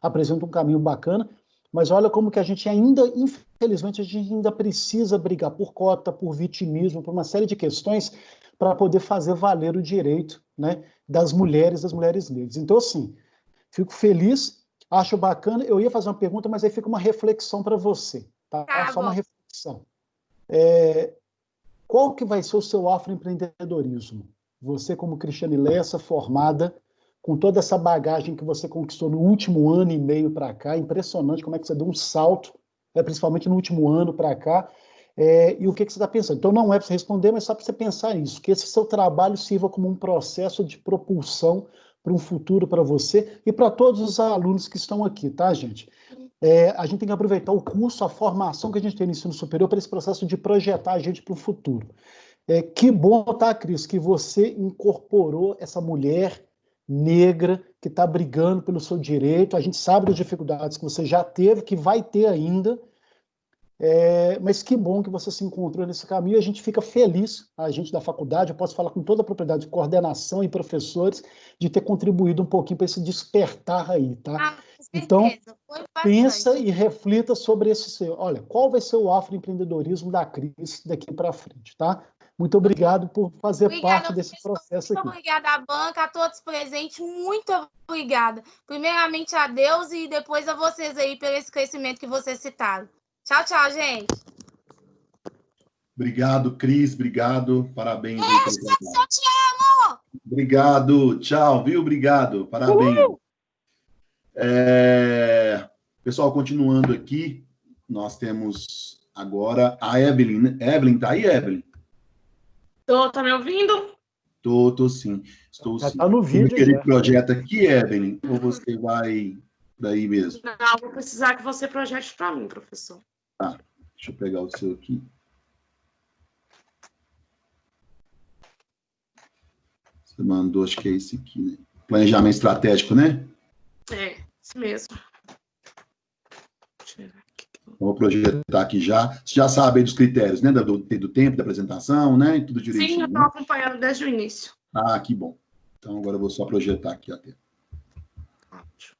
apresenta um caminho bacana, mas olha como que a gente ainda, infelizmente, a gente ainda precisa brigar por cota, por vitimismo, por uma série de questões para poder fazer valer o direito, né, das mulheres negras. Então, assim, fico feliz, acho bacana. Eu ia fazer uma pergunta, mas aí fica uma reflexão para você, tá? Só uma reflexão. Qual que vai ser o seu afroempreendedorismo? Você, como Cristiane Lessa, formada, com toda essa bagagem que você conquistou no último ano e meio para cá, impressionante como é que você deu um salto, principalmente no último ano para cá, e o que você está pensando? Então, não é para você responder, mas só para você pensar isso, que esse seu trabalho sirva como um processo de propulsão para um futuro para você e para todos os alunos que estão aqui, tá, gente? A gente tem que aproveitar o curso, a formação que a gente tem no ensino superior para esse processo de projetar a gente para o futuro. Que bom, tá, Cris, que você incorporou essa mulher negra que está brigando pelo seu direito. A gente sabe das dificuldades que você já teve, que vai ter ainda, mas que bom que você se encontrou nesse caminho. A gente fica feliz, a gente da faculdade, eu posso falar com toda a propriedade de coordenação e professores, de ter contribuído um pouquinho para esse despertar aí, tá? Então, pensa e reflita sobre olha, qual vai ser o afroempreendedorismo da Cris daqui para frente, tá? Muito obrigado por fazer parte desse processo aqui. Muito obrigada à banca, a todos presentes, muito obrigada. Primeiramente a Deus e depois a vocês aí pelo esse crescimento que vocês citaram. Tchau, tchau, gente. Obrigado, Cris, obrigado, parabéns. Eu te amo! Obrigado, tchau, viu? Obrigado, parabéns. Pessoal, continuando aqui, nós temos agora a Evelyn, né? Evelyn, tá aí, Evelyn? Tá me ouvindo? Tô sim. Estou sim. Tá no vídeo. Aquele projeto aqui, Evelyn, ou você vai daí mesmo? Não, vou precisar que você projete para mim, professor. Tá, deixa eu pegar o seu aqui. Você mandou, acho que é esse aqui, né? Planejamento estratégico, né? Isso mesmo. Vou projetar aqui já. Você já sabe aí dos critérios, né? Do tempo, da apresentação, né? E tudo direitinho. Sim, eu estou acompanhando desde o início. Ah, que bom. Então, agora eu vou só projetar aqui a tela. Ótimo.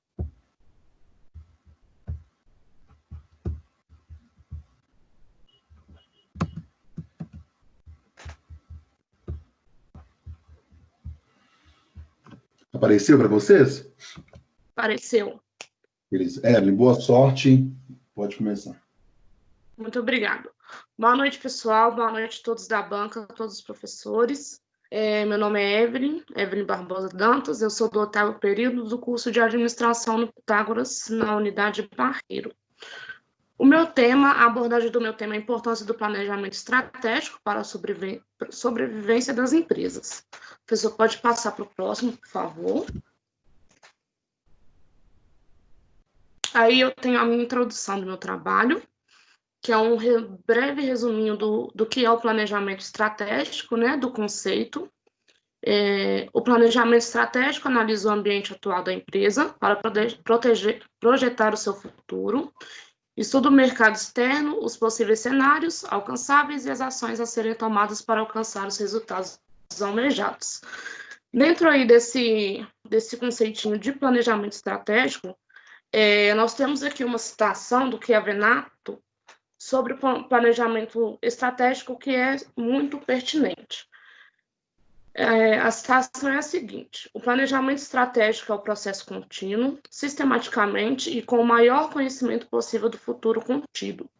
Apareceu para vocês? Apareceu. Beleza. Evelyn, boa sorte. Pode começar. Muito obrigada. Boa noite, pessoal. Boa noite a todos da banca, a todos os professores. Meu nome é Evelyn Barbosa Dantas. Eu sou do 8º período do curso de Administração no Pitágoras, na unidade Barreiro. A abordagem do meu tema é a importância do planejamento estratégico para a sobrevivência das empresas. O professor pode passar para o próximo, por favor. Aí eu tenho a minha introdução do meu trabalho, que é um breve resuminho do que é o planejamento estratégico, né, do conceito. O planejamento estratégico analisa o ambiente atual da empresa para projetar o seu futuro, estuda o mercado externo, os possíveis cenários alcançáveis e as ações a serem tomadas para alcançar os resultados almejados. Dentro aí desse conceitinho de planejamento estratégico, nós temos aqui uma citação do Chiavenato sobre o planejamento estratégico que é muito pertinente. A citação é a seguinte: o planejamento estratégico é o processo contínuo, sistematicamente e com o maior conhecimento possível do futuro contido.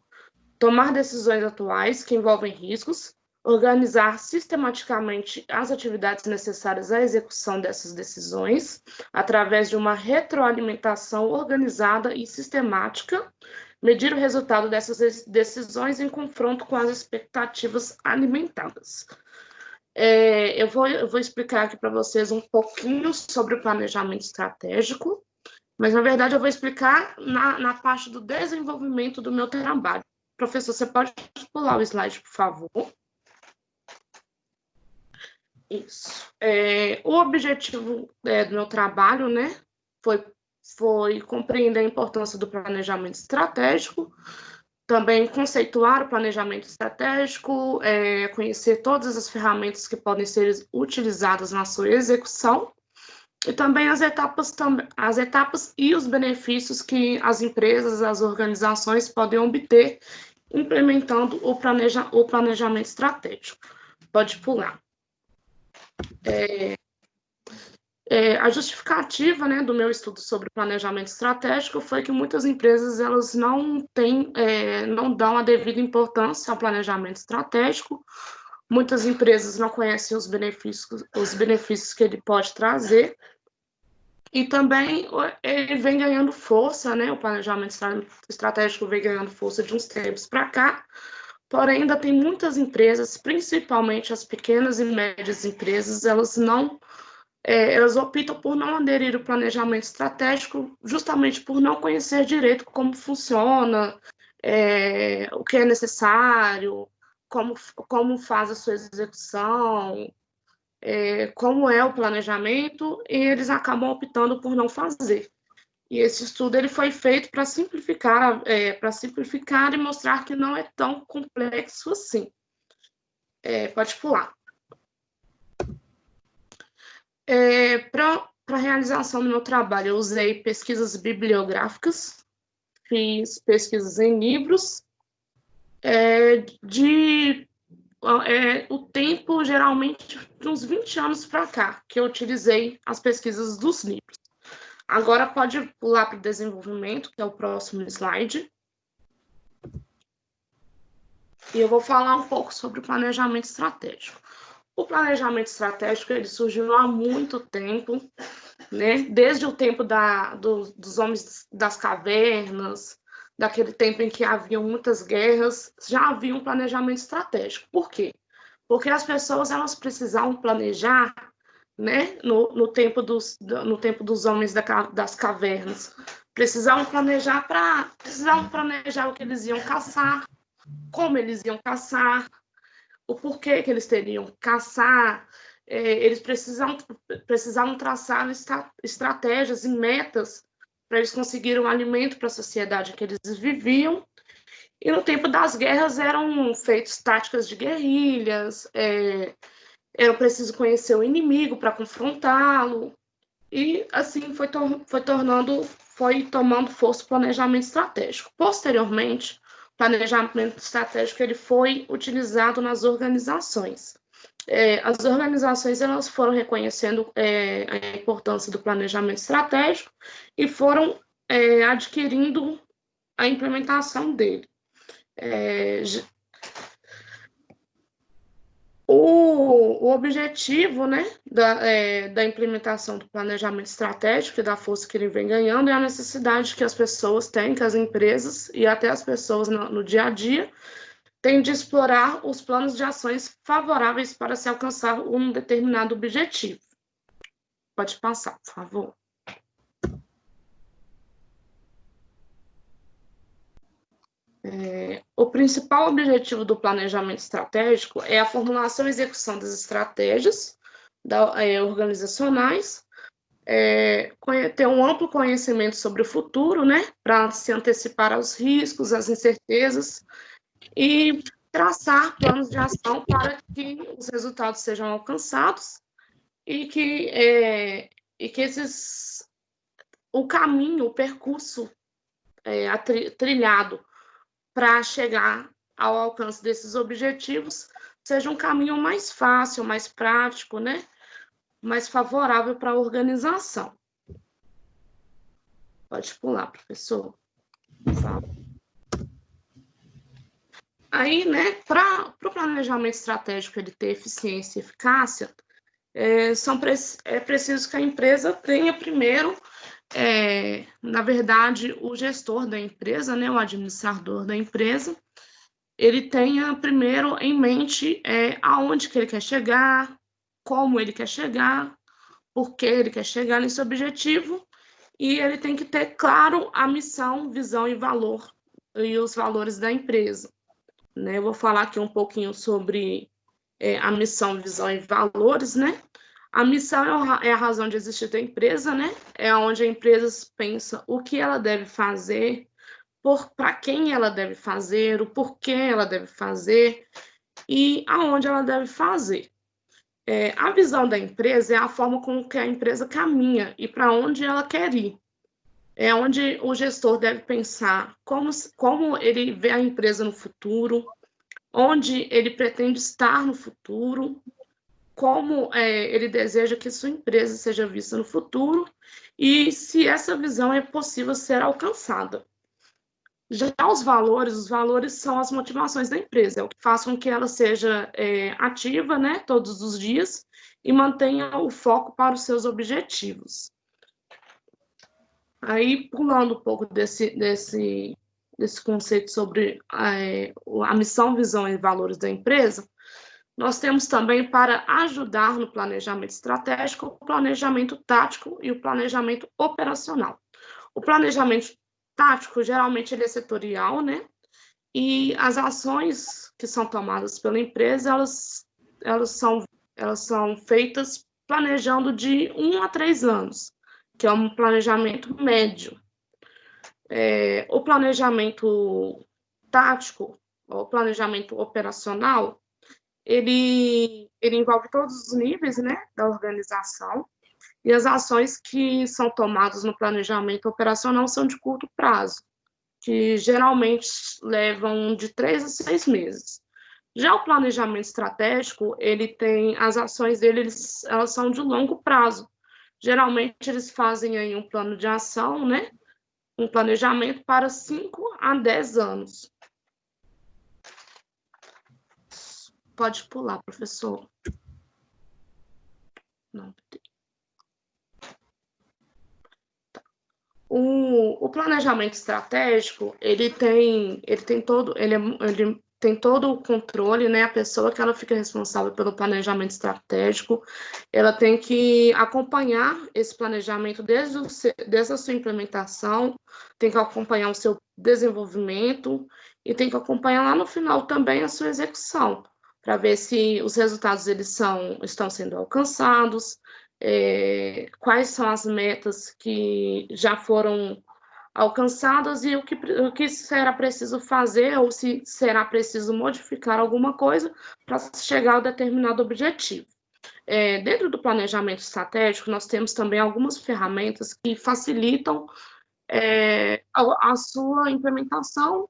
Tomar decisões atuais que envolvem riscos, organizar sistematicamente as atividades necessárias à execução dessas decisões, através de uma retroalimentação organizada e sistemática, medir o resultado dessas decisões em confronto com as expectativas alimentadas. Eu vou explicar aqui para vocês um pouquinho sobre o planejamento estratégico, mas, na verdade, eu vou explicar na parte do desenvolvimento do meu trabalho. Professor, você pode pular o slide, por favor? Isso. O objetivo do meu trabalho, né, foi compreender a importância do planejamento estratégico, também conceituar o planejamento estratégico, conhecer todas as ferramentas que podem ser utilizadas na sua execução, e também as etapas e os benefícios que as empresas, as organizações podem obter implementando o planejamento estratégico. Pode pular. A justificativa, né, do meu estudo sobre planejamento estratégico foi que muitas empresas elas não dão a devida importância ao planejamento estratégico. Muitas empresas não conhecem os benefícios que ele pode trazer. E também ele vem ganhando força, né, o planejamento estratégico vem ganhando força de uns tempos para cá. Porém, ainda tem muitas empresas, principalmente as pequenas e médias empresas, elas optam por não aderir ao planejamento estratégico justamente por não conhecer direito como funciona, o que é necessário, como faz a sua execução, como é o planejamento, e eles acabam optando por não fazer. E esse estudo ele foi feito para simplificar e mostrar que não é tão complexo assim. Pode pular. Para a realização do meu trabalho, eu usei pesquisas bibliográficas, fiz pesquisas em livros, o tempo geralmente de uns 20 anos para cá, que eu utilizei as pesquisas dos livros. Agora pode pular para o desenvolvimento, que é o próximo slide. E eu vou falar um pouco sobre o planejamento estratégico. O planejamento estratégico ele surgiu há muito tempo, né? Desde o tempo dos homens das cavernas, daquele tempo em que haviam muitas guerras, já havia um planejamento estratégico. Por quê? Porque as pessoas elas precisavam planejar, né? No tempo dos homens das cavernas, precisavam planejar o que eles iam caçar, como eles iam caçar, o porquê que eles teriam que caçar. Eles precisavam traçar estratégias e metas para eles conseguirem um alimento para a sociedade que eles viviam. E no tempo das guerras eram feitas táticas de guerrilhas, era preciso conhecer o inimigo para confrontá-lo, e assim foi tomando força o planejamento estratégico. Posteriormente, o planejamento estratégico ele foi utilizado nas organizações. As organizações elas foram reconhecendo a importância do planejamento estratégico e foram adquirindo a implementação dele. O objetivo, né, da implementação do planejamento estratégico e da força que ele vem ganhando é a necessidade que as pessoas têm, que as empresas e até as pessoas no dia a dia têm de explorar os planos de ações favoráveis para se alcançar um determinado objetivo. Pode passar, por favor. O principal objetivo do planejamento estratégico é a formulação e execução das estratégias organizacionais, ter um amplo conhecimento sobre o futuro, né, para se antecipar aos riscos, às incertezas, e traçar planos de ação para que os resultados sejam alcançados e que o caminho, o percurso trilhado para chegar ao alcance desses objetivos seja um caminho mais fácil, mais prático, né? Mais favorável para a organização. Pode pular, professor. Aí, né, para o planejamento estratégico ele ter eficiência e eficácia, é preciso que a empresa tenha primeiro, na verdade, o gestor da empresa, né, o administrador da empresa, ele tenha primeiro em mente aonde que ele quer chegar, como ele quer chegar, por que ele quer chegar nesse objetivo, e ele tem que ter claro a missão, visão e valor, e os valores da empresa. Né? Eu vou falar aqui um pouquinho sobre a missão, visão e valores, né? A missão é a razão de existir da empresa, né? É onde a empresa pensa o que ela deve fazer, para quem ela deve fazer, o porquê ela deve fazer e aonde ela deve fazer. A visão da empresa é a forma com que a empresa caminha e para onde ela quer ir. É onde o gestor deve pensar como ele vê a empresa no futuro, onde ele pretende estar no futuro, como ele deseja que sua empresa seja vista no futuro e se essa visão é possível ser alcançada. Já os valores são as motivações da empresa, é o que faz com que ela seja ativa, né, todos os dias e mantenha o foco para os seus objetivos. Aí, pulando um pouco desse conceito sobre a missão, visão e valores da empresa, nós temos também, para ajudar no planejamento estratégico, o planejamento tático e o planejamento operacional. O planejamento tático, geralmente, ele é setorial, né? E as ações que são tomadas pela empresa, elas são feitas planejando de 1 a 3 anos, que é um planejamento médio. O planejamento tático, o planejamento operacional, ele envolve todos os níveis, né, da organização, e as ações que são tomadas no planejamento operacional são de curto prazo, que geralmente levam de 3 a 6 meses. Já o planejamento estratégico, as ações dele, elas são de longo prazo. Geralmente, eles fazem aí um plano de ação, né, um planejamento para 5 a 10 anos. Pode pular, professor. Não. O planejamento estratégico, ele tem todo o controle, né? A pessoa que ela fica responsável pelo planejamento estratégico, ela tem que acompanhar esse planejamento desde a sua implementação, tem que acompanhar o seu desenvolvimento e tem que acompanhar lá no final também a sua execução, para ver se os resultados estão sendo alcançados, quais são as metas que já foram alcançadas e o que será preciso fazer ou se será preciso modificar alguma coisa para chegar a determinado objetivo. Dentro do planejamento estratégico, nós temos também algumas ferramentas que facilitam a sua implementação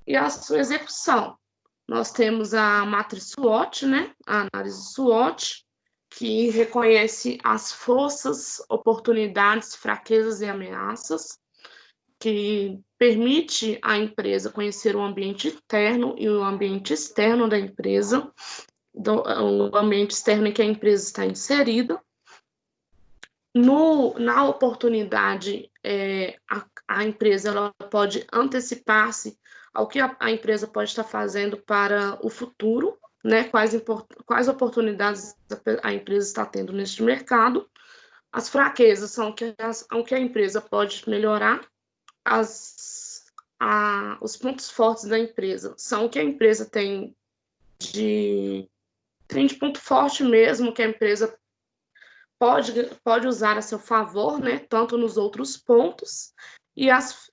e a sua execução. Nós temos a matriz SWOT, né? A análise SWOT, que reconhece as forças, oportunidades, fraquezas e ameaças, que permite à empresa conhecer o ambiente interno e o ambiente externo da empresa, o ambiente externo em que a empresa está inserida. Na oportunidade, a empresa ela pode antecipar-se ao que a empresa pode estar fazendo para o futuro, né? Quais oportunidades a empresa está tendo neste mercado. As fraquezas são o que a empresa pode melhorar. Os pontos fortes da empresa são o que a empresa tem de ponto forte mesmo, que a empresa pode usar a seu favor, né, tanto nos outros pontos, e as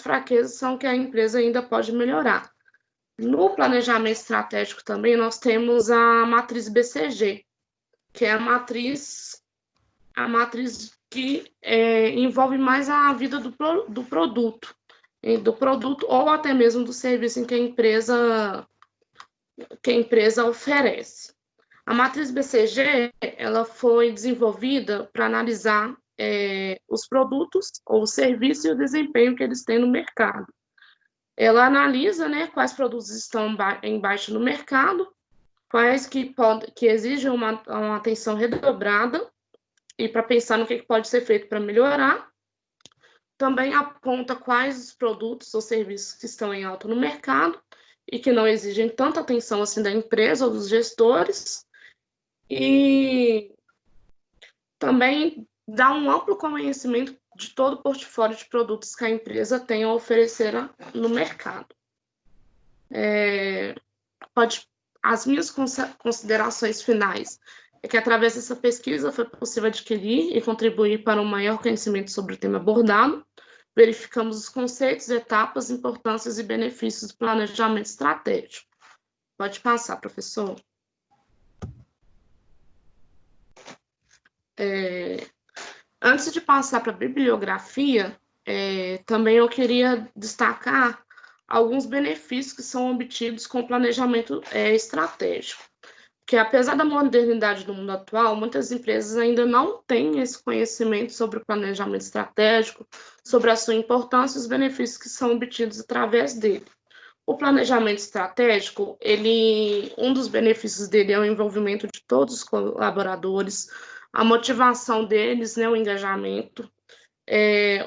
fraquezas são que a empresa ainda pode melhorar. No planejamento estratégico também, nós temos a matriz BCG, que é a matriz que envolve mais a vida do produto ou até mesmo do serviço em que a empresa oferece. A matriz BCG ela foi desenvolvida para analisar os produtos ou o serviço e o desempenho que eles têm no mercado. Ela analisa, né, quais produtos estão em baixa no mercado, quais que exigem uma atenção redobrada, e para pensar no que pode ser feito para melhorar. Também aponta quais os produtos ou serviços que estão em alta no mercado e que não exigem tanta atenção assim da empresa ou dos gestores. E também dá um amplo conhecimento de todo o portfólio de produtos que a empresa tem a oferecer no mercado. As minhas considerações finais é que, através dessa pesquisa, foi possível adquirir e contribuir para um maior conhecimento sobre o tema abordado. Verificamos os conceitos, etapas, importâncias e benefícios do planejamento estratégico. Pode passar, professor. Antes de passar para a bibliografia, também eu queria destacar alguns benefícios que são obtidos com o planejamento estratégico. Porque, apesar da modernidade do mundo atual, muitas empresas ainda não têm esse conhecimento sobre o planejamento estratégico, sobre a sua importância e os benefícios que são obtidos através dele. O planejamento estratégico, um dos benefícios dele é o envolvimento de todos os colaboradores, a motivação deles, né, o engajamento.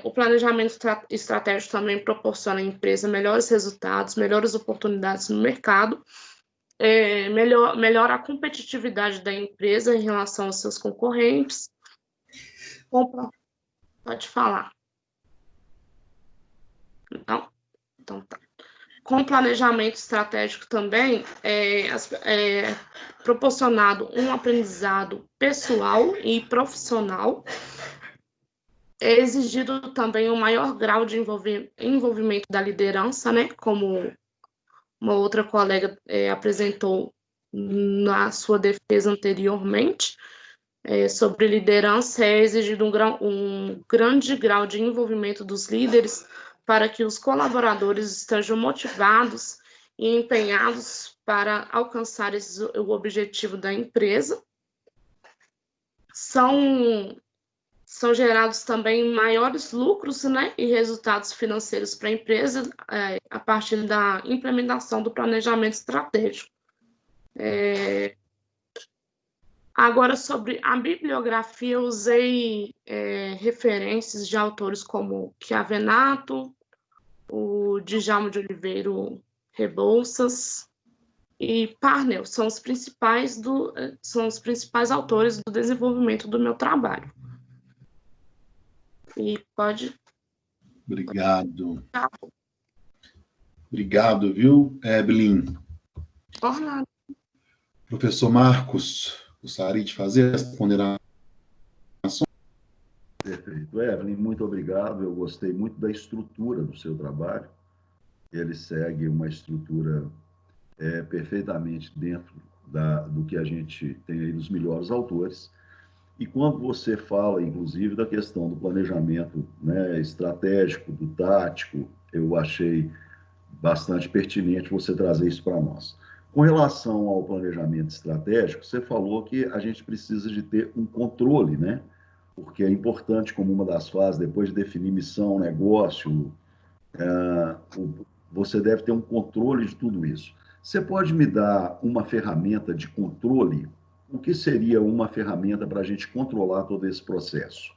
O planejamento estratégico também proporciona à empresa melhores resultados, melhores oportunidades no mercado, melhora a competitividade da empresa em relação aos seus concorrentes. Pode falar. Não? Então tá. Com planejamento estratégico também é proporcionado um aprendizado pessoal e profissional. É exigido também um maior grau de envolvimento da liderança, né? Como uma outra colega apresentou na sua defesa anteriormente, sobre liderança, é exigido um grande grau de envolvimento dos líderes para que os colaboradores estejam motivados e empenhados para alcançar o objetivo da empresa. São gerados também maiores lucros, né, e resultados financeiros para a empresa a partir da implementação do planejamento estratégico. Agora, sobre a bibliografia, eu usei referências de autores como Chiavenato, o Djalma de Oliveira Rebouças e Parnell, são os principais autores do desenvolvimento do meu trabalho. E pode... Obrigado. Obrigado, viu, Evelyn? Por nada. Professor Marcos, gostaria de fazer essa ponderação? Perfeito. Evelyn, muito obrigado. Eu gostei muito da estrutura do seu trabalho. Ele segue uma estrutura perfeitamente dentro do que a gente tem aí dos melhores autores. E quando você fala, inclusive, da questão do planejamento, né, estratégico, do tático, eu achei bastante pertinente você trazer isso para nós. Com relação ao planejamento estratégico, você falou que a gente precisa de ter um controle, né? porque é importante, como uma das fases, depois de definir missão, negócio, você deve ter um controle de tudo isso. Você pode me dar uma ferramenta de controle? O que seria uma ferramenta para a gente controlar todo esse processo?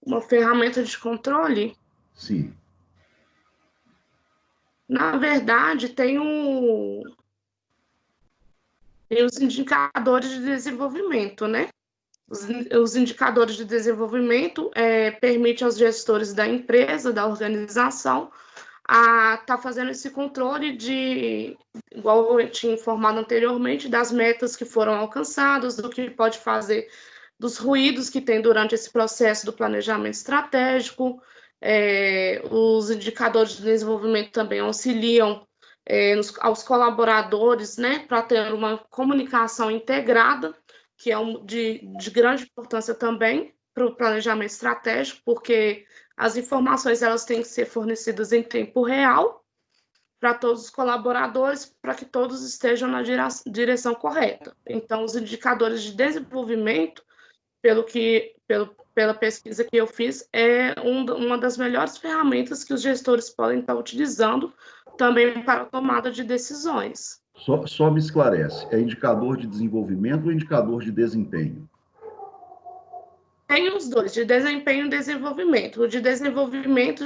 Uma ferramenta de controle? Sim. Na verdade, tem os indicadores de desenvolvimento, né? Os indicadores de desenvolvimento permitem aos gestores da empresa, da organização, a estar fazendo esse controle de, igual eu tinha informado anteriormente, das metas que foram alcançadas, do que pode fazer, dos ruídos que tem durante esse processo do planejamento estratégico. Os indicadores de desenvolvimento também auxiliam aos colaboradores, né, para ter uma comunicação integrada, que é de grande importância também para o planejamento estratégico, porque as informações elas têm que ser fornecidas em tempo real para todos os colaboradores, para que todos estejam na direção correta. Então, os indicadores de desenvolvimento, pela pesquisa que eu fiz, é uma das melhores ferramentas que os gestores podem estar utilizando também para a tomada de decisões. Só me esclarece, é indicador de desenvolvimento ou indicador de desempenho? Tem os dois, de desempenho e desenvolvimento. O de desenvolvimento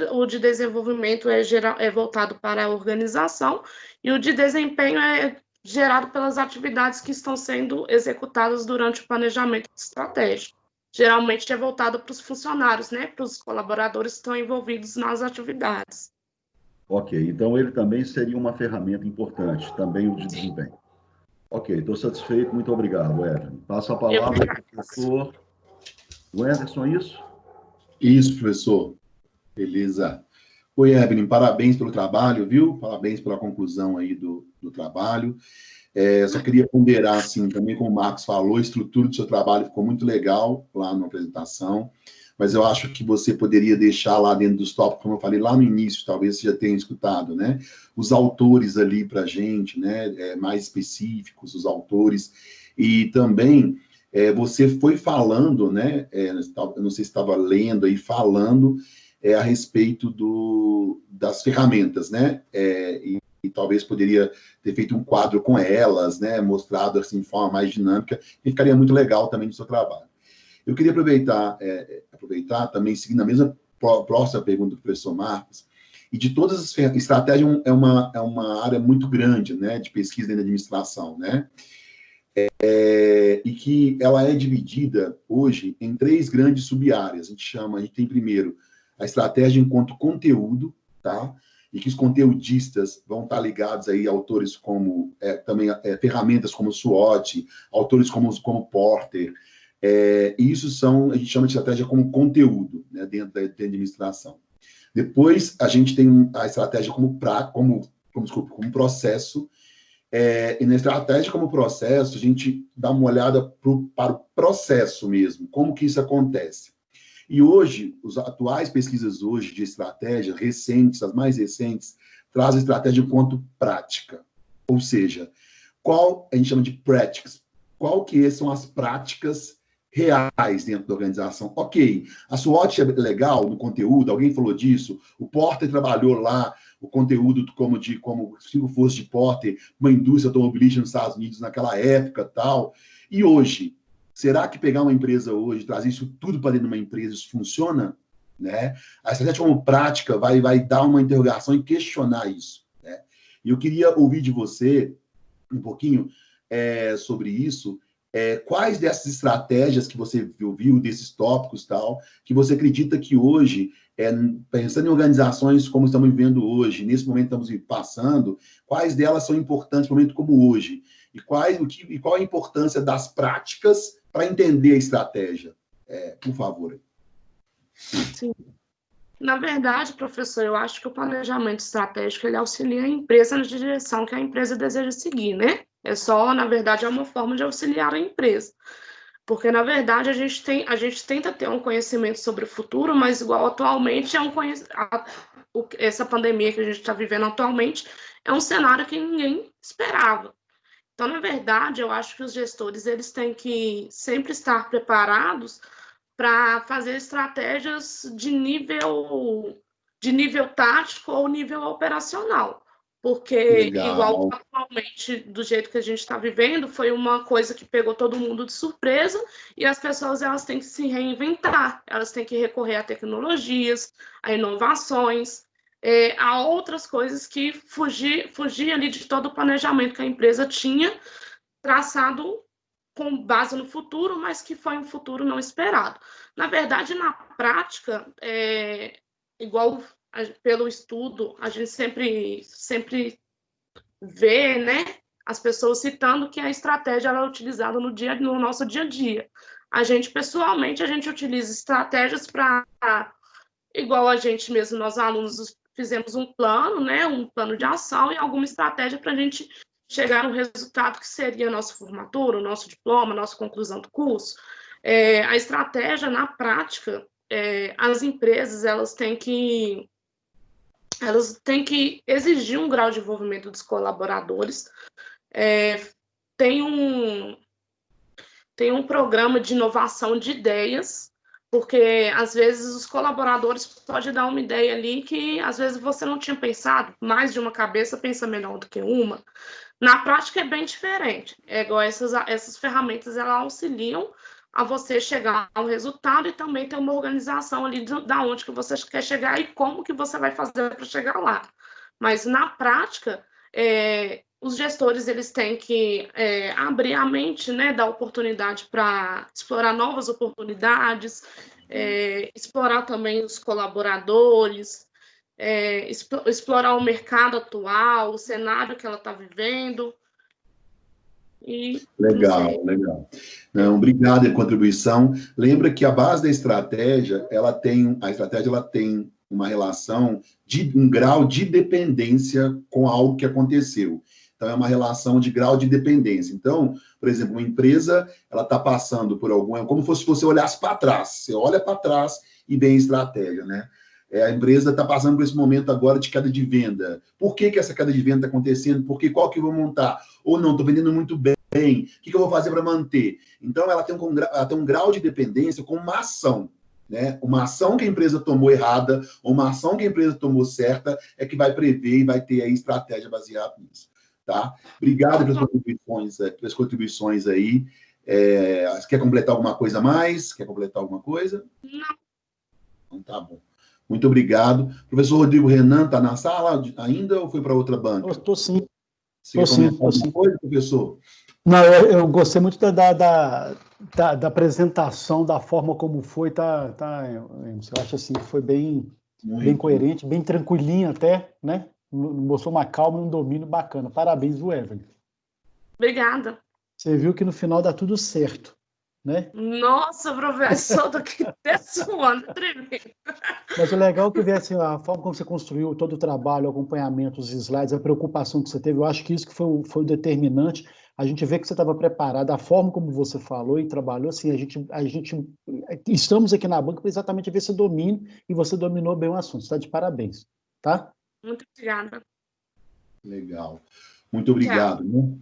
é voltado para a organização e o de desempenho é gerado pelas atividades que estão sendo executadas durante o planejamento estratégico. Geralmente é voltado para os funcionários, né, para os colaboradores que estão envolvidos nas atividades. Ok, então ele também seria uma ferramenta importante, também o de desempenho. Ok, estou satisfeito, muito obrigado, Evelyn. Passo a palavra para o professor Wenderson, isso? Isso, professor. Beleza. Oi, Evelyn, parabéns pelo trabalho, viu? Parabéns pela conclusão aí do trabalho. Só queria ponderar, assim, também como o Marcos falou, a estrutura do seu trabalho ficou muito legal lá na apresentação, mas eu acho que você poderia deixar lá dentro dos tópicos, como eu falei lá no início, talvez você já tenha escutado, né? Os autores ali para a gente, né? Mais específicos, os autores. E também você foi falando, né? Eu não sei se estava lendo aí, falando a respeito das ferramentas, né? E talvez poderia ter feito um quadro com elas, né? Mostrado assim de forma mais dinâmica, e ficaria muito legal também no seu trabalho. Eu queria aproveitar também, seguindo a mesma próxima pergunta do professor Marcos, e de todas as estratégias é uma área muito grande, né, de pesquisa dentro da administração, né, e que ela é dividida hoje em 3 grandes sub-áreas. A gente tem primeiro a estratégia enquanto conteúdo, tá? E que os conteudistas vão estar ligados aí a autores como, também ferramentas como SWOT, autores como Porter, e isso a gente chama de estratégia como conteúdo, né, dentro da administração. Depois, a gente tem a estratégia como processo, e na estratégia como processo, a gente dá uma olhada para o processo mesmo, como que isso acontece. E hoje, as atuais pesquisas hoje de estratégia, recentes, as mais recentes, trazem a estratégia enquanto prática. Ou seja, qual a gente chama de practices, qual que são as práticas reais dentro da organização. Ok, a SWOT é legal no conteúdo, alguém falou disso, o Porter trabalhou lá o conteúdo como se fosse de Porter, uma indústria automobilística nos Estados Unidos naquela época tal. E hoje, será que pegar uma empresa hoje, trazer isso tudo para dentro de uma empresa, isso funciona? Né? A estratégia como prática vai dar uma interrogação e questionar isso. Né? E eu queria ouvir de você um pouquinho sobre isso. Quais dessas estratégias que você viu, desses tópicos tal, que você acredita que hoje, pensando em organizações como estamos vivendo hoje, nesse momento estamos passando, quais delas são importantes no momento como hoje? E qual a importância das práticas para entender a estratégia? Por favor. Sim. Na verdade, professor, eu acho que o planejamento estratégico ele auxilia a empresa na direção que a empresa deseja seguir, né? Na verdade, é uma forma de auxiliar a empresa. Porque, na verdade, a gente tenta ter um conhecimento sobre o futuro, mas igual atualmente essa pandemia que a gente está vivendo atualmente é um cenário que ninguém esperava. Então, na verdade, eu acho que os gestores eles têm que sempre estar preparados para fazer estratégias de nível tático ou nível operacional. Porque, igual Legal. atualmente, do jeito que a gente está vivendo, foi uma coisa que pegou todo mundo de surpresa e as pessoas elas têm que se reinventar, elas têm que recorrer a tecnologias, a inovações, a outras coisas que fugir ali de todo o planejamento que a empresa tinha traçado com base no futuro, mas que foi um futuro não esperado. Na verdade, na prática, igual pelo estudo, a gente sempre vê, né, as pessoas citando que a estratégia ela é utilizada no nosso dia a dia. A gente, pessoalmente, a gente utiliza estratégias para, igual a gente mesmo, nós alunos fizemos um plano, né, um plano de ação e alguma estratégia para a gente chegar a um resultado que seria a nossa formatura, o nosso diploma, a nossa conclusão do curso. A estratégia, na prática, as empresas elas têm que exigir um grau de envolvimento dos colaboradores. Tem um programa de inovação de ideias, porque às vezes os colaboradores podem dar uma ideia ali que às vezes você não tinha pensado, mais de uma cabeça pensa melhor do que uma. Na prática é bem diferente. É igual essas ferramentas, elas auxiliam a você chegar ao resultado e também ter uma organização ali da onde que você quer chegar e como que você vai fazer para chegar lá. Mas na prática, os gestores eles têm que abrir a mente, né, dar oportunidade para explorar novas oportunidades, explorar também os colaboradores, explorar o mercado atual, o cenário que ela está vivendo. Legal. Não, obrigado pela contribuição. Lembra que a base da estratégia, ela tem uma relação de um grau de dependência com algo que aconteceu. Então, é uma relação de grau de dependência. Então, por exemplo, uma empresa, ela está passando por como se você olhasse para trás. Você olha para trás e vem a estratégia, né? A empresa está passando por esse momento agora de queda de venda. Por que essa queda de venda está acontecendo? Qual que eu vou montar? Ou não, estou vendendo muito bem. O que eu vou fazer para manter? Então, ela tem um grau de dependência com uma ação. Né? Uma ação que a empresa tomou errada, ou uma ação que a empresa tomou certa, é que vai prever e vai ter a estratégia baseada nisso. Tá? Obrigado pelas contribuições aí. Quer completar alguma coisa a mais? Quer completar alguma coisa? Não. Então, tá bom. Muito obrigado. Professor Rodrigo Renan, está na sala ainda ou foi para outra banca? Estou sim. Você quer comentar alguma coisa, professor? Não, eu gostei muito da apresentação, da forma como foi. Eu acho assim que foi bem coerente, bem tranquilinho até, né? Mostrou uma calma e um domínio bacana. Parabéns, Evelyn. Obrigada. Você viu que no final dá tudo certo, né? Nossa, professor, tô aqui até suando, tremendo. Mas o legal é que ver assim, a forma como você construiu todo o trabalho, o acompanhamento, os slides, a preocupação que você teve, eu acho que isso que foi o determinante. A gente vê que você estava preparado, a forma como você falou e trabalhou, assim, a gente estamos aqui na banca para exatamente ver esse domínio, e você dominou bem o assunto. Você está de parabéns, tá? Muito obrigada. Legal. Muito obrigado. Né?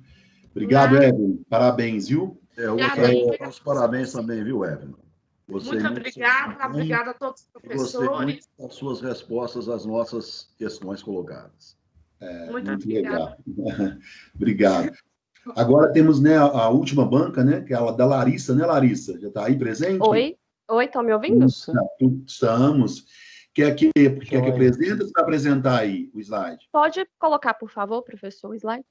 Obrigado, Evelyn. Parabéns, viu? Eu gostaria de dar os parabéns também, viu, Evelyn? Muito obrigada. Obrigada a todos os professores. Gostei muito das suas respostas às nossas questões colocadas. Muito legal. Obrigado. Agora temos, né, a última banca, né, que é a da Larissa, né, Larissa? Já está aí presente? Oi, estão me ouvindo? Estamos. Quer que apresente ou você vai apresentar aí o slide? Pode colocar, por favor, professor, o slide.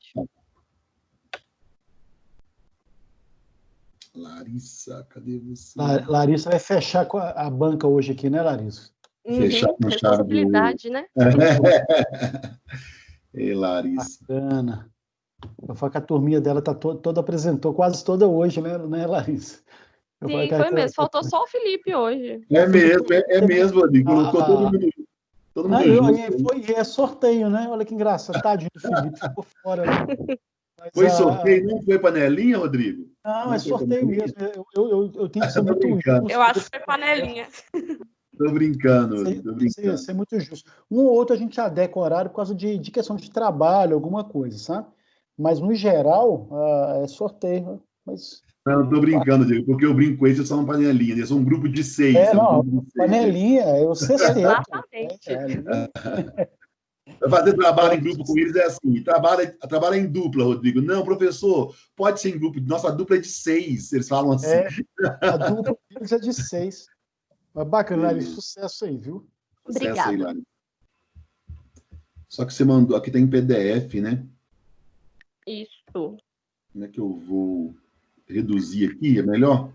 Larissa, cadê você? Larissa vai fechar com a banca hoje aqui, né, Larissa? Fechar com responsabilidade, né? Ei, Larissa. Bacana. Eu falo que a turminha dela tá apresentou quase toda hoje, né, Larissa? Sim, foi mesmo. Faltou só o Felipe hoje. É mesmo, Rodrigo. Colocou todo mundo junto. É sorteio, né? Olha que engraçado. Tadinho do Felipe, ficou fora. Né? Foi sorteio, não foi panelinha, Rodrigo? Não, é sorteio mesmo. Eu tenho que ser muito justo. Eu acho que foi panelinha. Estou brincando. Ser muito justo. Um ou outro a gente adequa horário por causa de questão de trabalho, alguma coisa, sabe? Mas, no geral, é sorteio. Né? Mas... Não, estou brincando, Diego, porque eu brinco com eles, eles são uma panelinha, eles são um grupo de 6. Não, panelinha, é o sexteto. Exatamente. Fazer trabalho em grupo com eles é assim, trabalha em dupla, Rodrigo. Não, professor, pode ser em grupo, nossa dupla é de 6, eles falam assim. A dupla deles é de 6. Mas bacana, Lari, sucesso aí, viu? Obrigada. Aí, Lari. Só que você mandou, aqui tem PDF, né? Isso. Como é que eu vou reduzir aqui? É melhor?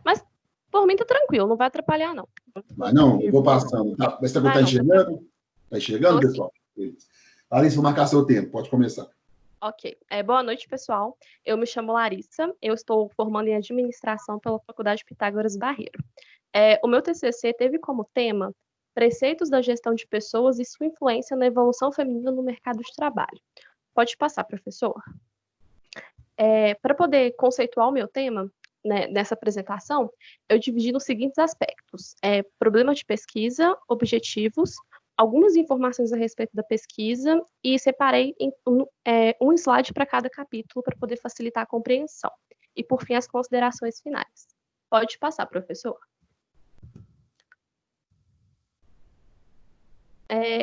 Mas, por mim, tá tranquilo, não vai atrapalhar, não. Mas não, eu vou passando. Tá? Mas você está enxergando? Está enxergando, pessoal? Larissa, vou marcar seu tempo, pode começar. Ok. Boa noite, pessoal. Eu me chamo Larissa, eu estou formando em administração pela Faculdade Pitágoras Barreiro. O meu TCC teve como tema Preceitos da Gestão de Pessoas e sua influência na evolução feminina no mercado de trabalho. Pode passar, professor. Para poder conceituar o meu tema, né, nessa apresentação, eu dividi nos seguintes aspectos: problema de pesquisa, objetivos, algumas informações a respeito da pesquisa e separei um slide para cada capítulo para poder facilitar a compreensão. E, por fim, as considerações finais. Pode passar, professor.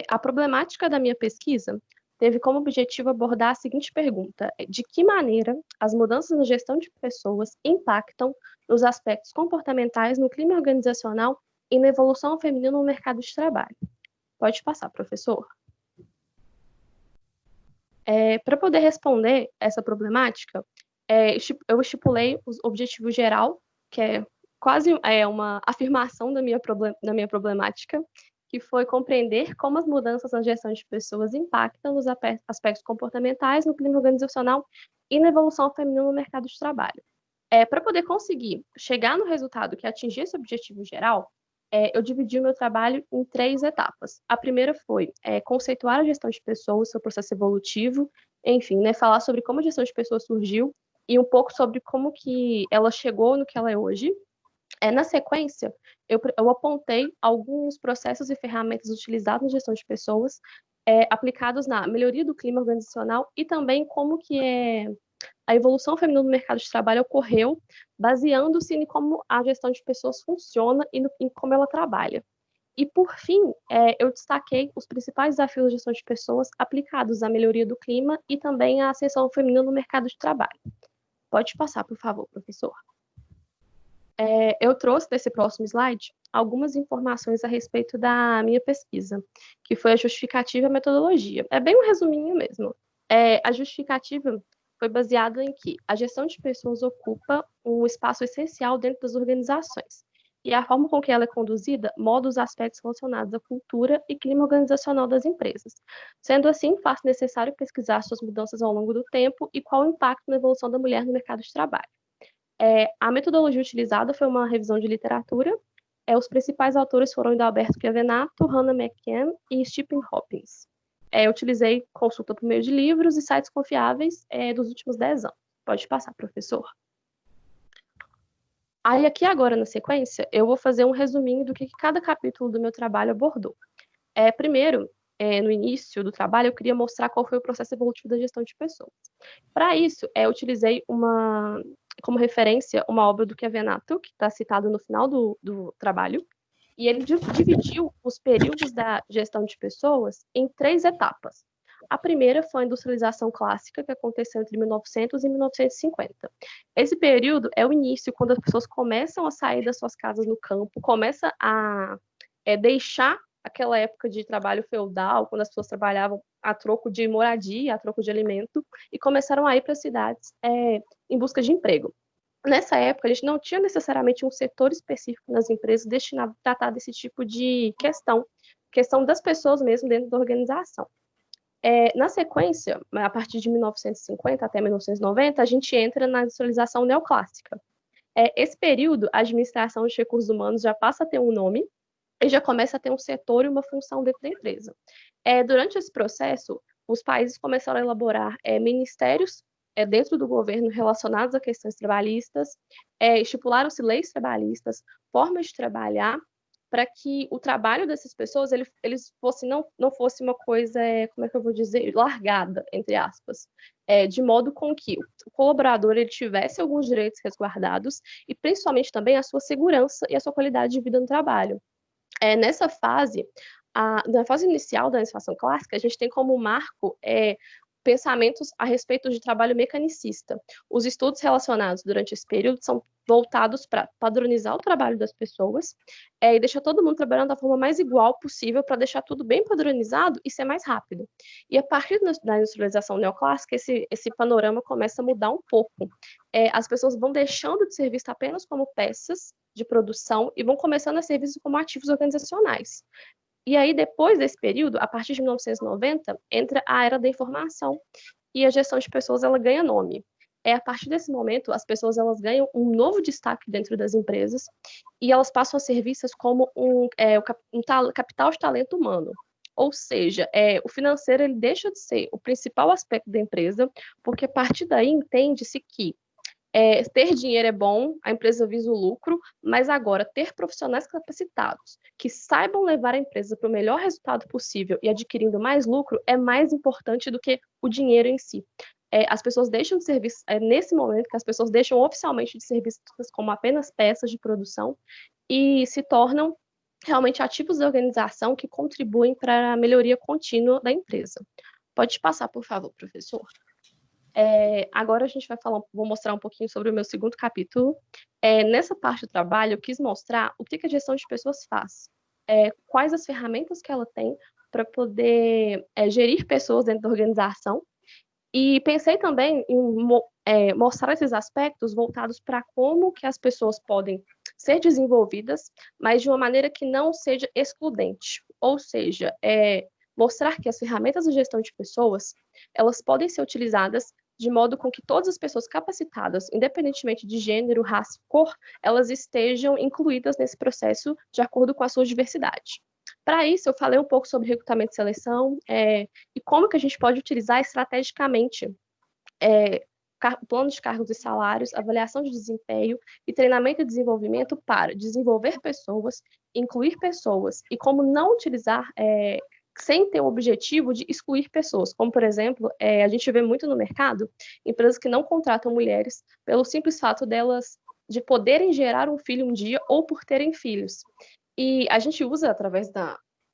A problemática da minha pesquisa teve como objetivo abordar a seguinte pergunta: de que maneira as mudanças na gestão de pessoas impactam nos aspectos comportamentais, no clima organizacional e na evolução feminina no mercado de trabalho? Pode passar, professor. Para poder responder essa problemática, eu estipulei o objetivo geral, que é quase uma afirmação da minha problemática, que foi compreender como as mudanças na gestão de pessoas impactam nos aspectos comportamentais, no clima organizacional e na evolução feminina no mercado de trabalho. Para poder conseguir chegar no resultado que atingir esse objetivo geral, eu dividi o meu trabalho em 3 etapas. A primeira foi conceituar a gestão de pessoas, seu processo evolutivo, enfim, né, falar sobre como a gestão de pessoas surgiu e um pouco sobre como que ela chegou no que ela é hoje. Na sequência, eu apontei alguns processos e ferramentas utilizados na gestão de pessoas, aplicados na melhoria do clima organizacional e também como que a evolução feminina no mercado de trabalho ocorreu, baseando-se em como a gestão de pessoas funciona e em como ela trabalha. E, por fim, eu destaquei os principais desafios da gestão de pessoas aplicados à melhoria do clima e também à ascensão feminina no mercado de trabalho. Pode passar, por favor, professor. Eu trouxe nesse próximo slide algumas informações a respeito da minha pesquisa, que foi a justificativa e a metodologia. É bem um resuminho mesmo. A justificativa foi baseada em que a gestão de pessoas ocupa um espaço essencial dentro das organizações, e a forma com que ela é conduzida molda os aspectos relacionados à cultura e clima organizacional das empresas. Sendo assim, faz necessário pesquisar suas mudanças ao longo do tempo e qual o impacto na evolução da mulher no mercado de trabalho. A metodologia utilizada foi uma revisão de literatura. Os principais autores foram Adalberto Chiavenato, Hannah McCann e Stephen Hopkins. Eu utilizei consulta por meio de livros e sites confiáveis dos últimos 10 anos. Pode passar, professor. Aí, aqui agora, na sequência, eu vou fazer um resuminho do que cada capítulo do meu trabalho abordou. Primeiro, no início do trabalho, eu queria mostrar qual foi o processo evolutivo da gestão de pessoas. Para isso, eu utilizei como referência uma obra do Chiavenato, que está citada no final do trabalho, e ele dividiu os períodos da gestão de pessoas em 3 etapas. A primeira foi a industrialização clássica, que aconteceu entre 1900 e 1950. Esse período é o início, quando as pessoas começam a sair das suas casas no campo, começam a deixar aquela época de trabalho feudal, quando as pessoas trabalhavam a troco de moradia, a troco de alimento, e começaram a ir para as cidades em busca de emprego. Nessa época, a gente não tinha necessariamente um setor específico nas empresas destinado a tratar desse tipo de questão das pessoas mesmo dentro da organização. Na sequência, a partir de 1950 até 1990, a gente entra na industrialização neoclássica. Esse período, a administração de recursos humanos já passa a ter um nome e já começa a ter um setor e uma função dentro da empresa. Durante esse processo, os países começaram a elaborar ministérios dentro do governo relacionados a questões trabalhistas, estipularam-se leis trabalhistas, formas de trabalhar, para que o trabalho dessas pessoas eles fosse, não fosse uma coisa, como é que eu vou dizer, largada, entre aspas, de modo com que o colaborador ele tivesse alguns direitos resguardados e principalmente também a sua segurança e a sua qualidade de vida no trabalho. Nessa fase, na fase inicial da legislação clássica, a gente tem como marco pensamentos a respeito de trabalho mecanicista. Os estudos relacionados durante esse período são voltados para padronizar o trabalho das pessoas e deixar todo mundo trabalhando da forma mais igual possível para deixar tudo bem padronizado e ser mais rápido. E a partir da industrialização neoclássica, esse panorama começa a mudar um pouco. As pessoas vão deixando de ser vistas apenas como peças de produção e vão começando a ser vistas como ativos organizacionais. E aí, depois desse período, a partir de 1990, entra a era da informação e a gestão de pessoas ela ganha nome. A partir desse momento, as pessoas elas ganham um novo destaque dentro das empresas e elas passam a ser vistas como um capital de talento humano. Ou seja, o financeiro ele deixa de ser o principal aspecto da empresa, porque a partir daí entende-se que ter dinheiro é bom, a empresa visa o lucro, mas agora ter profissionais capacitados que saibam levar a empresa para o melhor resultado possível e adquirindo mais lucro é mais importante do que o dinheiro em si. As pessoas deixam de ser vistas, nesse momento que as pessoas deixam oficialmente de ser vistas como apenas peças de produção e se tornam realmente ativos da organização que contribuem para a melhoria contínua da empresa. Pode passar, por favor, professor. Agora a gente vou mostrar um pouquinho sobre o meu segundo capítulo. Nessa parte do trabalho, eu quis mostrar o que a gestão de pessoas faz, quais as ferramentas que ela tem para poder gerir pessoas dentro da organização. E pensei também em mostrar esses aspectos voltados para como que as pessoas podem ser desenvolvidas, mas de uma maneira que não seja excludente. Ou seja, mostrar que as ferramentas de gestão de pessoas, elas podem ser utilizadas de modo com que todas as pessoas capacitadas, independentemente de gênero, raça e cor, elas estejam incluídas nesse processo de acordo com a sua diversidade. Para isso, eu falei um pouco sobre recrutamento e seleção e como que a gente pode utilizar estrategicamente plano de cargos e salários, avaliação de desempenho e treinamento e desenvolvimento para desenvolver pessoas, incluir pessoas e como não utilizar sem ter o objetivo de excluir pessoas, como, por exemplo, a gente vê muito no mercado, empresas que não contratam mulheres pelo simples fato delas de poderem gerar um filho um dia ou por terem filhos. E a gente usa, através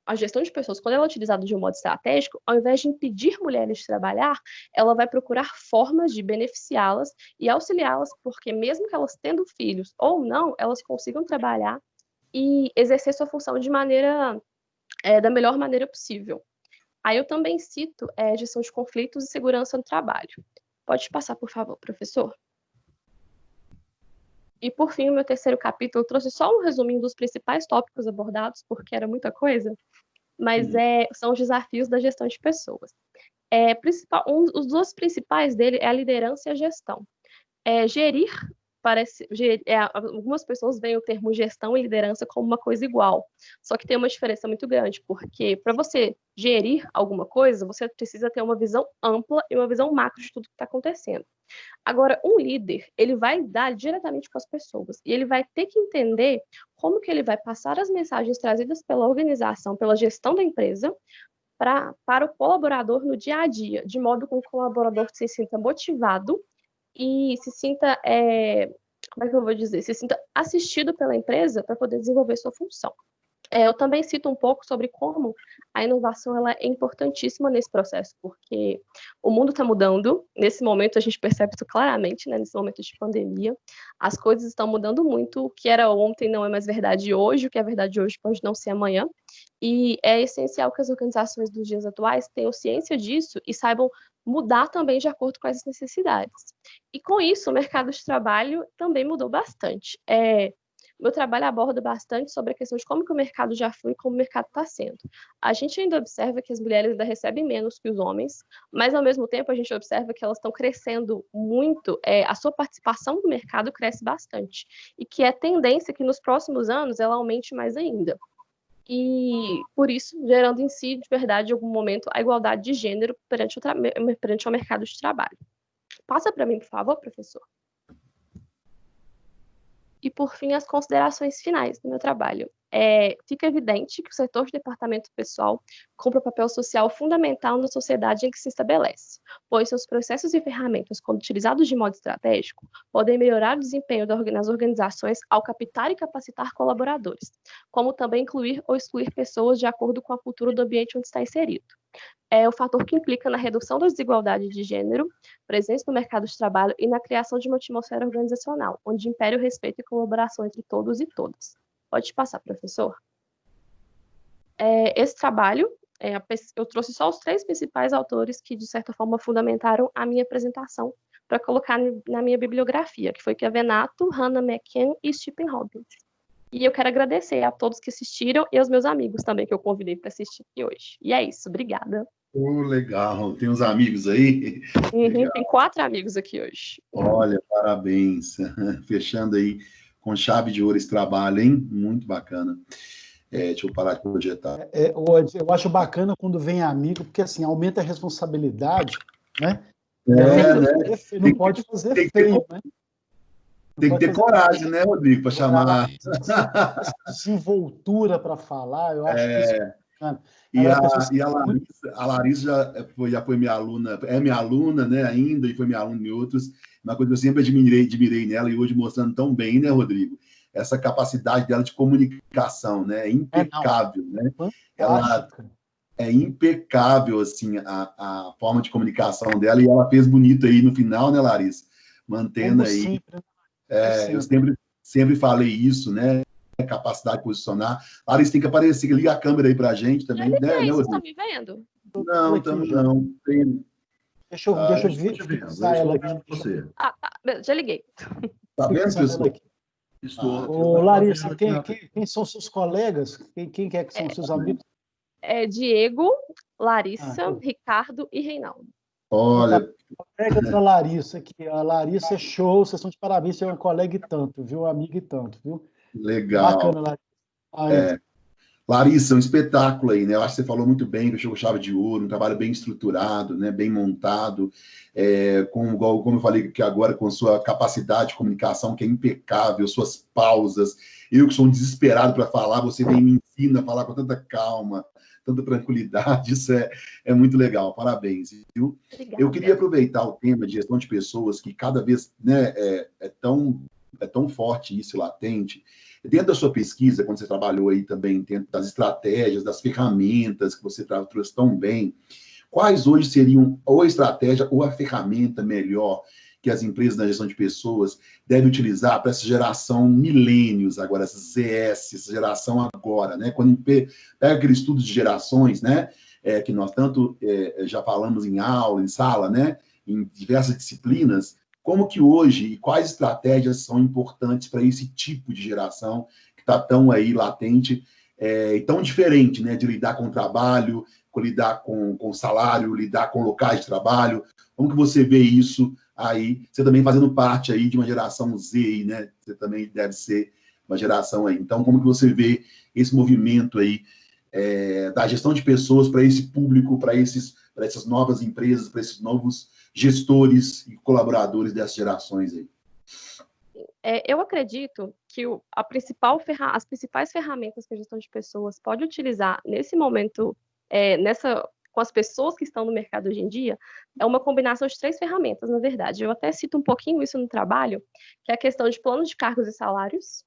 a gestão de pessoas, quando ela é utilizada de um modo estratégico, ao invés de impedir mulheres de trabalhar, ela vai procurar formas de beneficiá-las e auxiliá-las, porque mesmo que elas tendo filhos ou não, elas consigam trabalhar e exercer sua função de maneira da melhor maneira possível. Aí eu também cito gestão de conflitos e segurança no trabalho. Pode passar, por favor, professor? E, por fim, o meu terceiro capítulo trouxe só um resuminho dos principais tópicos abordados, porque era muita coisa, mas são os desafios da gestão de pessoas. Os dois principais dele é a liderança e a gestão. Gerir algumas pessoas veem o termo gestão e liderança como uma coisa igual, só que tem uma diferença muito grande, porque para você gerir alguma coisa, você precisa ter uma visão ampla e uma visão macro de tudo que está acontecendo. Agora, um líder, ele vai lidar diretamente com as pessoas e ele vai ter que entender como que ele vai passar as mensagens trazidas pela organização, pela gestão da empresa, para o colaborador no dia a dia, de modo que o colaborador se sinta motivado e se sinta, como é que eu vou dizer, se sinta assistido pela empresa para poder desenvolver sua função. Eu também cito um pouco sobre como a inovação ela é importantíssima nesse processo, porque o mundo está mudando, nesse momento a gente percebe isso claramente, né, nesse momento de pandemia, as coisas estão mudando muito, o que era ontem não é mais verdade hoje, o que é verdade hoje pode não ser amanhã, e é essencial que as organizações dos dias atuais tenham ciência disso e saibam mudar também de acordo com as necessidades. E com isso, o mercado de trabalho também mudou bastante. Meu trabalho aborda bastante sobre a questão de como que o mercado já foi e como o mercado está sendo. A gente ainda observa que as mulheres ainda recebem menos que os homens, mas, ao mesmo tempo, a gente observa que elas estão crescendo muito, a sua participação no mercado cresce bastante, e que é tendência que nos próximos anos ela aumente mais ainda. E, por isso, gerando em si, de verdade, em algum momento, a igualdade de gênero perante o mercado de trabalho. Passa para mim, por favor, professor. E, por fim, as considerações finais do meu trabalho. fica evidente que o setor de departamento pessoal cumpre um papel social fundamental na sociedade em que se estabelece, pois seus processos e ferramentas, quando utilizados de modo estratégico, podem melhorar o desempenho nas organizações ao captar e capacitar colaboradores, como também incluir ou excluir pessoas de acordo com a cultura do ambiente onde está inserido. É o fator que implica na redução das desigualdades de gênero, presença no mercado de trabalho e na criação de uma atmosfera organizacional, onde impere o respeito e colaboração entre todos e todas. Pode passar, professor. Esse trabalho, eu trouxe só os 3 principais autores que, de certa forma, fundamentaram a minha apresentação para colocar na minha bibliografia, que foi Chiavenato, Hannah McKen e Stephen Robbins. E eu quero agradecer a todos que assistiram e aos meus amigos também, que eu convidei para assistir aqui hoje. E é isso, obrigada. Legal. Tem uns amigos aí? Tem 4 amigos aqui hoje. Olha, parabéns. Fechando aí com chave de ouro esse trabalho, hein? Muito bacana. Deixa eu parar de projetar. Eu acho bacana quando vem amigo, porque assim, aumenta a responsabilidade, né? Não pode fazer feio, né? Tem que ter coragem, né, Rodrigo, para chamar. Desenvoltura para falar, eu acho que isso é bacana. A Larissa já foi minha aluna, é minha aluna, né, ainda, e foi minha aluna em outros. Uma coisa que eu sempre admirei nela, e hoje mostrando tão bem, né, Rodrigo? Essa capacidade dela de comunicação, né? É impecável, né? Ela é impecável, assim, a forma de comunicação dela, e ela fez bonito aí no final, né, Larissa? Mantendo aí. Sempre. Eu sempre falei isso, né? Capacidade de posicionar. Larissa, tem que aparecer, liga a câmera aí pra gente também, né? Vocês estão me vendo? Não, estamos não. Deixa eu ver ela aqui. Você. Já liguei. Tá vendo, pessoal? Ô, Larissa, quem são seus colegas? Quem que são seus amigos? Diego, Larissa, Ricardo e Reinaldo. Olha. Colega da Larissa aqui. A Larissa é show, vocês estão de parabéns, você é um colega e tanto, viu? Amigo e tanto, viu? Legal. Bacana, Larissa. Larissa, um espetáculo aí, né? Eu acho que você falou muito bem, fechou com chave de ouro, um trabalho bem estruturado, né? Bem montado, como eu falei aqui agora, com sua capacidade de comunicação, que é impecável, suas pausas. Eu que sou um desesperado para falar, você vem e me ensina a falar com tanta calma, tanta tranquilidade, isso é muito legal, parabéns, viu? Obrigada. Eu queria aproveitar o tema de gestão de pessoas, que cada vez, né, é tão forte isso, latente. Dentro da sua pesquisa, quando você trabalhou aí também, dentro das estratégias, das ferramentas que você trouxe tão bem, quais hoje seriam ou a estratégia ou a ferramenta melhor que as empresas na gestão de pessoas devem utilizar para essa geração milênios agora, essa ZS, essa geração agora, né? Quando pega aquele estudo de gerações, né? Que nós tanto já falamos em aula, em sala, né? Em diversas disciplinas, como que hoje e quais estratégias são importantes para esse tipo de geração que está tão aí latente e tão diferente, né? De lidar com o trabalho, lidar com salário, lidar com locais de trabalho. Como que você vê isso aí? Você também fazendo parte aí de uma geração Z, aí, né? Você também deve ser uma geração aí. Então, como que você vê esse movimento aí da gestão de pessoas para esse público, para essas novas empresas, para esses novos gestores e colaboradores dessas gerações aí? Eu acredito que as principais ferramentas que a gestão de pessoas pode utilizar nesse momento, com as pessoas que estão no mercado hoje em dia, é uma combinação de 3 ferramentas, na verdade. Eu até cito um pouquinho isso no trabalho, que é a questão de planos de cargos e salários,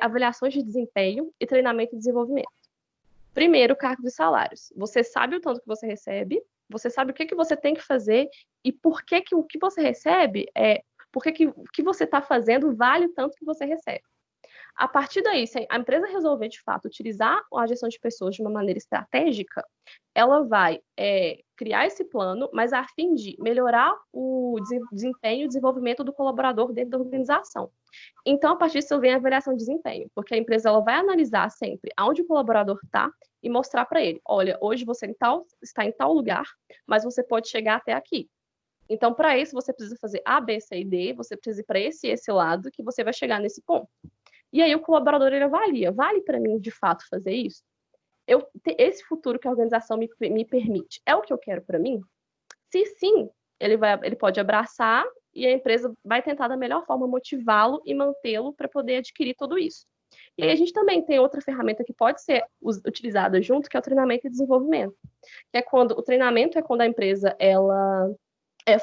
avaliações de desempenho e treinamento e desenvolvimento. Primeiro, cargos e salários. Você sabe o tanto que você recebe, você sabe o que você tem que fazer e por que o que você recebe, por que o que você está fazendo vale o tanto que você recebe. A partir daí, se a empresa resolver, de fato, utilizar a gestão de pessoas de uma maneira estratégica, ela vai criar esse plano, mas a fim de melhorar o desempenho e desenvolvimento do colaborador dentro da organização. Então, a partir disso, vem a avaliação de desempenho, porque a empresa ela vai analisar sempre onde o colaborador está e mostrar para ele, olha, hoje você está em tal lugar, mas você pode chegar até aqui. Então, para isso, você precisa fazer A, B, C e D, você precisa ir para esse lado, que você vai chegar nesse ponto. E aí o colaborador ele avalia, vale para mim de fato fazer isso? Esse futuro que a organização me permite é o que eu quero para mim? Se sim, ele pode abraçar e a empresa vai tentar da melhor forma motivá-lo e mantê-lo para poder adquirir tudo isso. E aí a gente também tem outra ferramenta que pode ser utilizada junto, que é o treinamento e desenvolvimento. Que é quando o treinamento é quando a empresa ela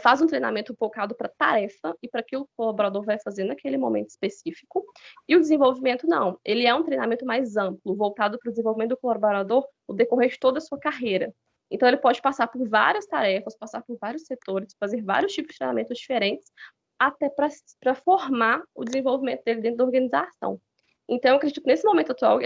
faz um treinamento focado para tarefa e para aquilo que o colaborador vai fazer naquele momento específico. E o desenvolvimento não. Ele é um treinamento mais amplo, voltado para o desenvolvimento do colaborador no decorrer de toda a sua carreira. Então, ele pode passar por várias tarefas, passar por vários setores, fazer vários tipos de treinamentos diferentes, até para formar o desenvolvimento dele dentro da organização. Então, eu acredito que nesse momento atual,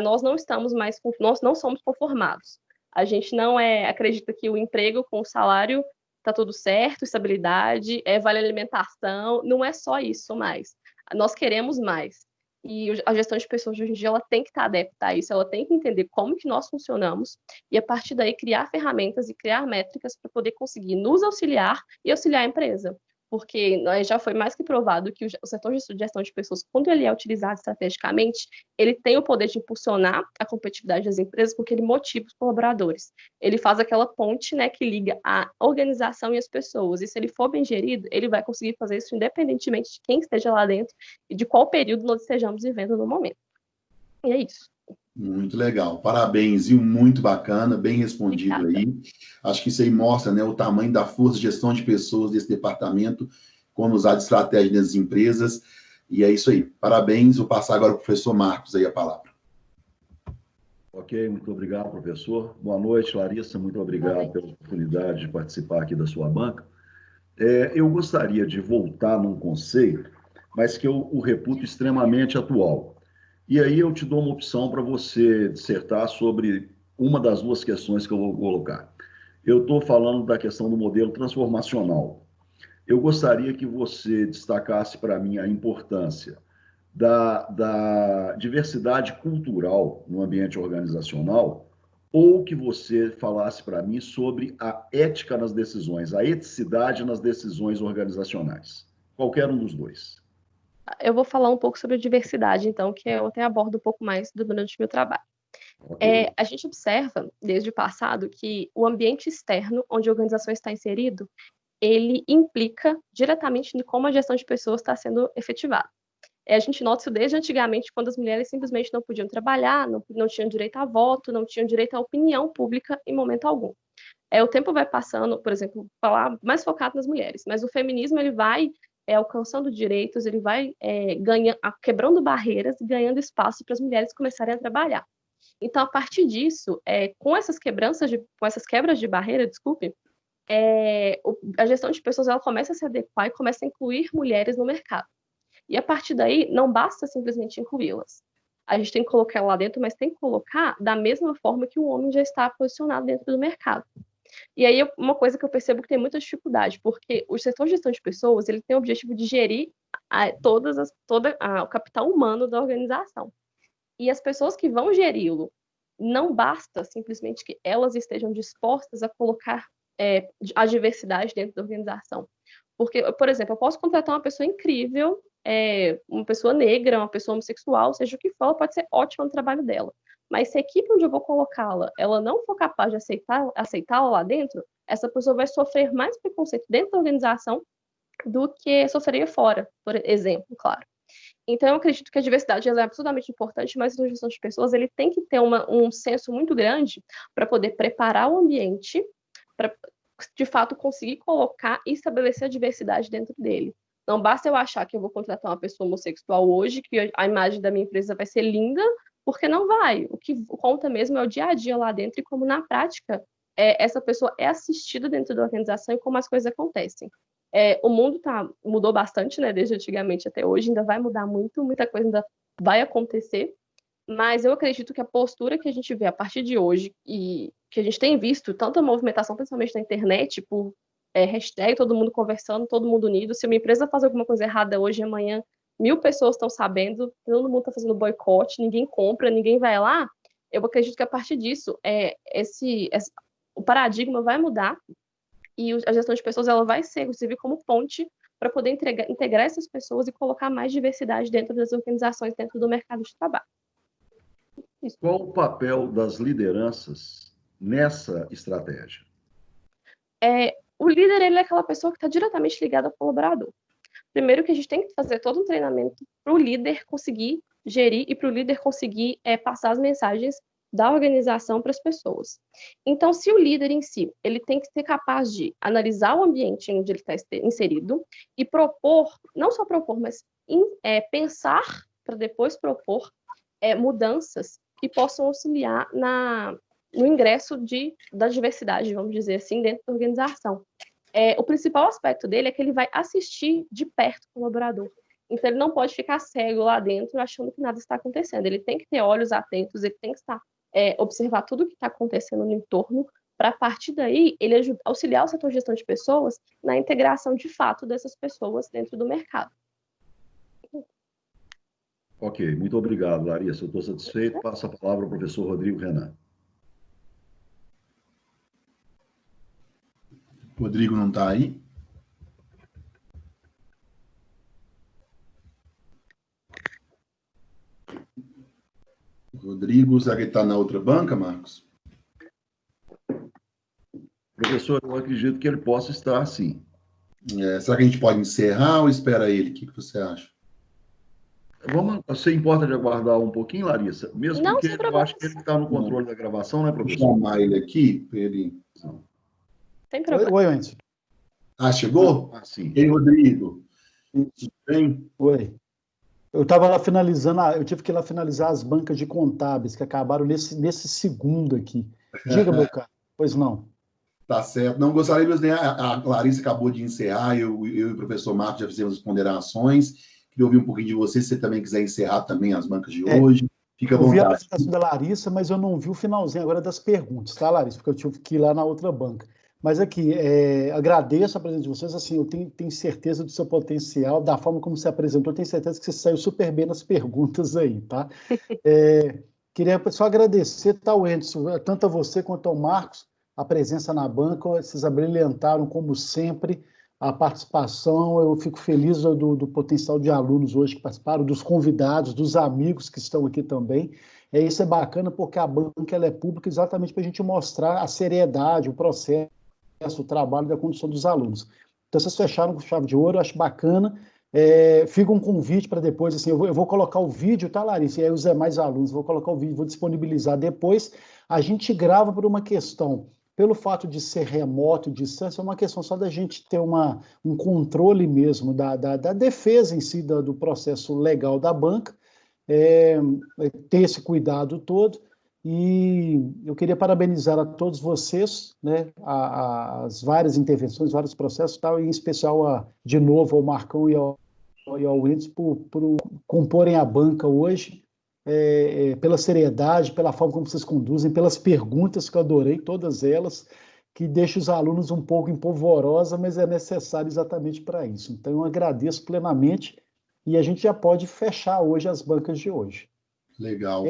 nós não estamos mais, nós não somos conformados. A gente não acredita que o emprego com o salário está tudo certo, estabilidade, vale alimentação, não é só isso mais. Nós queremos mais. E a gestão de pessoas de hoje em dia ela tem que estar adepta a isso, ela tem que entender como que nós funcionamos e, a partir daí, criar ferramentas e criar métricas para poder conseguir nos auxiliar e auxiliar a empresa. Porque já foi mais que provado que o setor de gestão de pessoas, quando ele é utilizado estrategicamente, ele tem o poder de impulsionar a competitividade das empresas porque ele motiva os colaboradores. Ele faz aquela ponte, né, que liga a organização e as pessoas. E se ele for bem gerido, ele vai conseguir fazer isso independentemente de quem esteja lá dentro e de qual período nós estejamos vivendo no momento. E é isso. Muito legal, parabéns, viu? Muito bacana, bem respondido. Obrigada. Aí. Acho que isso aí mostra, né, o tamanho da força de gestão de pessoas desse departamento, como usar de estratégia nas empresas. E é isso aí. Parabéns. Vou passar agora para o professor Marcos aí a palavra. Ok, muito obrigado, professor. Boa noite, Larissa. Muito obrigado pela oportunidade de participar aqui da sua banca. Eu gostaria de voltar num conceito, mas que eu o reputo extremamente atual. E aí eu te dou uma opção para você dissertar sobre uma das duas questões que eu vou colocar. Eu estou falando da questão do modelo transformacional. Eu gostaria que você destacasse para mim a importância da diversidade cultural no ambiente organizacional, ou que você falasse para mim sobre a ética nas decisões, a eticidade nas decisões organizacionais. Qualquer um dos dois. Eu vou falar um pouco sobre a diversidade, então, que eu até abordo um pouco mais durante o meu trabalho. Okay. A gente observa, desde o passado, que o ambiente externo, onde a organização está inserido, ele implica diretamente em como a gestão de pessoas está sendo efetivada. A gente nota isso desde antigamente, quando as mulheres simplesmente não podiam trabalhar, não tinham direito a voto, não tinham direito à opinião pública em momento algum. O tempo vai passando, por exemplo, falar mais focado nas mulheres, mas o feminismo ele vai alcançando direitos, ele vai quebrando barreiras e ganhando espaço para as mulheres começarem a trabalhar. Então, a partir disso, com essas quebras de barreira, a gestão de pessoas ela começa a se adequar e começa a incluir mulheres no mercado. E a partir daí, não basta simplesmente incluí-las. A gente tem que colocar ela lá dentro, mas tem que colocar da mesma forma que o homem já está posicionado dentro do mercado. E aí, uma coisa que eu percebo que tem muita dificuldade, porque o setor de gestão de pessoas, ele tem o objetivo de gerir o capital humano da organização. E as pessoas que vão geri-lo, não basta simplesmente que elas estejam dispostas a colocar a diversidade dentro da organização. Porque, por exemplo, eu posso contratar uma pessoa incrível, uma pessoa negra, uma pessoa homossexual, seja o que for, ela pode ser ótima no trabalho dela. Mas se a equipe onde eu vou colocá-la, ela não for capaz de aceitá-la lá dentro, essa pessoa vai sofrer mais preconceito dentro da organização do que sofreria fora, por exemplo, claro. Então, eu acredito que a diversidade ela é absolutamente importante, mas a gestão de pessoas ele tem que ter um senso muito grande para poder preparar o ambiente para, de fato, conseguir colocar e estabelecer a diversidade dentro dele. Não basta eu achar que eu vou contratar uma pessoa homossexual hoje, que a imagem da minha empresa vai ser linda, porque não vai. O que conta mesmo é o dia a dia lá dentro e como, na prática, essa pessoa é assistida dentro da organização e como as coisas acontecem. O mundo mudou bastante, né, desde antigamente até hoje, ainda vai mudar muito, muita coisa ainda vai acontecer, mas eu acredito que a postura que a gente vê a partir de hoje e que a gente tem visto, tanta movimentação, principalmente na internet, por hashtag, todo mundo conversando, todo mundo unido, se uma empresa faz alguma coisa errada hoje, amanhã 1000 pessoas estão sabendo, todo mundo está fazendo boicote, ninguém compra, ninguém vai lá, eu acredito que a partir disso, o paradigma vai mudar e a gestão de pessoas ela vai servir como ponte para poder integrar essas pessoas e colocar mais diversidade dentro das organizações, dentro do mercado de trabalho. Isso. Qual o papel das lideranças nessa estratégia? O líder ele é aquela pessoa que está diretamente ligada ao colaborador. Primeiro que a gente tem que fazer todo um treinamento para o líder conseguir gerir e para o líder conseguir passar as mensagens da organização para as pessoas. Então, se o líder em si, ele tem que ser capaz de analisar o ambiente onde ele está inserido e propor, não só propor, mas pensar para depois propor mudanças que possam auxiliar no ingresso da diversidade, vamos dizer assim, dentro da organização. O principal aspecto dele é que ele vai assistir de perto o colaborador. Então, ele não pode ficar cego lá dentro achando que nada está acontecendo. Ele tem que ter olhos atentos, ele tem que observar tudo o que está acontecendo no entorno, para, a partir daí, ele auxiliar o setor de gestão de pessoas na integração, de fato, dessas pessoas dentro do mercado. Ok, muito obrigado, Larissa. Eu estou satisfeito. Passo a palavra ao professor Rodrigo Renan. Rodrigo não está aí? Rodrigo, será que ele está na outra banca, Marcos? Professor, eu acredito que ele possa estar, sim. Será que a gente pode encerrar ou espera ele? O que você acha? Você importa de aguardar um pouquinho, Larissa? Mesmo não, porque eu acho que ele está no controle da gravação, né, professor? Vou chamar ele aqui para ele... Sem problema. Oi, Wendy. Chegou? Sim. Ei, Rodrigo. Tudo bem? Oi. Eu estava lá finalizando, eu tive que ir lá finalizar as bancas de contábeis, que acabaram nesse segundo aqui. Diga, meu caro. Pois não. Tá certo. Não gostaria mesmo, a Larissa acabou de encerrar, eu e o professor Marcos já fizemos as ponderações. Queria ouvir um pouquinho de você, se você também quiser encerrar também as bancas de hoje. Fica à vontade. Eu vi a apresentação da Larissa, mas eu não vi o finalzinho agora das perguntas, tá, Larissa? Porque eu tive que ir lá na outra banca. Mas aqui, agradeço a presença de vocês, assim, eu tenho certeza do seu potencial, da forma como você apresentou, tenho certeza que você saiu super bem nas perguntas aí, tá? Queria só agradecer, tá, Wenderson, tanto a você quanto ao Marcos, a presença na banca, vocês abrilhantaram, como sempre, a participação. Eu fico feliz do potencial de alunos hoje que participaram, dos convidados, dos amigos que estão aqui também. Isso é bacana porque a banca ela é pública exatamente para a gente mostrar a seriedade, o processo, o trabalho da condução dos alunos. Então, vocês fecharam com chave de ouro, eu acho bacana. Fica um convite para depois, assim, eu vou colocar o vídeo, tá, Larissa? E aí os demais alunos, vou colocar o vídeo, vou disponibilizar depois. A gente grava por uma questão, pelo fato de ser remoto, distância, é uma questão só da gente ter um controle mesmo da defesa em si, do processo legal da banca, ter esse cuidado todo. E eu queria parabenizar a todos vocês, né, as várias intervenções, vários processos, tal, e em especial, de novo, ao Marcão e ao Wenderson por comporem a banca hoje, pela seriedade, pela forma como vocês conduzem, pelas perguntas que eu adorei, todas elas, que deixam os alunos um pouco em polvorosa, mas é necessário exatamente para isso. Então, eu agradeço plenamente e a gente já pode fechar hoje as bancas de hoje. Legal.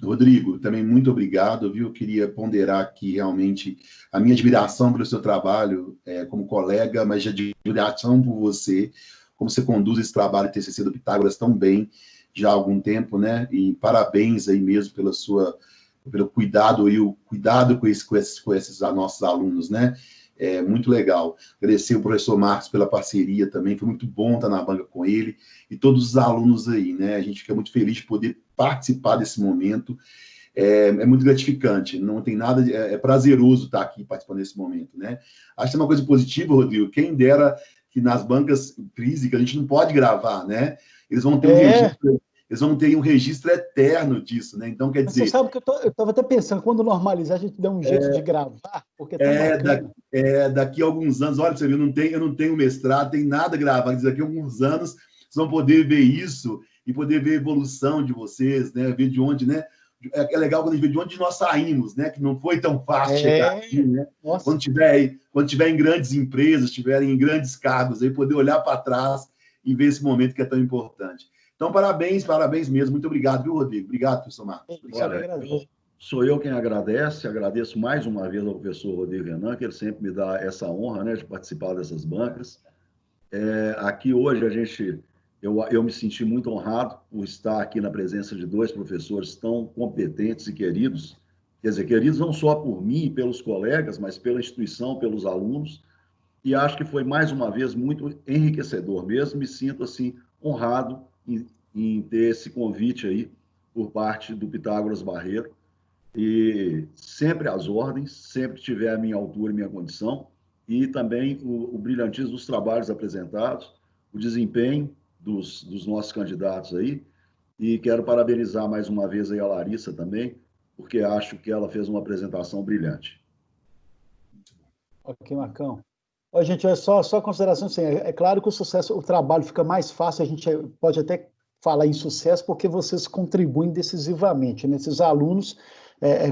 Rodrigo, também muito obrigado, viu? Eu queria ponderar aqui realmente a minha admiração pelo seu trabalho como colega, mas de admiração por você, como você conduz esse trabalho TCC do Pitágoras tão bem já há algum tempo, né? E parabéns aí mesmo pelo cuidado e o cuidado com esses nossos alunos, né? Muito legal. Agradecer o professor Marcos pela parceria também, foi muito bom estar na banca com ele e todos os alunos aí, né? A gente fica muito feliz de poder participar desse momento. É muito gratificante, não tem nada, é prazeroso estar aqui participando desse momento, né? Acho que é uma coisa positiva, Rodrigo, quem dera que nas bancas físicas a gente não pode gravar, né? Eles vão ter um registro eterno disso, né? Então, quer dizer... Você sabe que eu estava até pensando, quando normalizar, a gente dá um jeito de gravar, porque daqui a alguns anos, olha, você viu, eu não tenho mestrado, tem nada gravado, daqui a alguns anos vocês vão poder ver isso e poder ver a evolução de vocês, né? Ver de onde, né? É legal quando a gente vê de onde nós saímos, né? Que não foi tão fácil chegar aqui, né? Nossa. Quando tiver em grandes empresas, tiverem em grandes cargos, aí poder olhar para trás e ver esse momento que é tão importante. Então, parabéns mesmo. Muito obrigado, viu, Rodrigo? Obrigado, professor Marcos. Sou eu quem agradece. Agradeço mais uma vez ao professor Rodrigo Renan, que ele sempre me dá essa honra, né, de participar dessas bancas. Aqui hoje eu me senti muito honrado por estar aqui na presença de dois professores tão competentes e queridos. Quer dizer, queridos não só por mim e pelos colegas, mas pela instituição, pelos alunos. E acho que foi, mais uma vez, muito enriquecedor mesmo. Me sinto, assim, honrado em em ter esse convite aí por parte do Pitágoras Barreto, e sempre às ordens, sempre que tiver a minha altura e minha condição, e também o brilhantismo dos trabalhos apresentados, o desempenho dos nossos candidatos aí, e quero parabenizar mais uma vez aí a Larissa também, porque acho que ela fez uma apresentação brilhante. Ok, Marcão. Ó, gente, é só consideração assim, é claro que o trabalho fica mais fácil, a gente pode até falar em sucesso, porque vocês contribuem decisivamente, né? Esses alunos,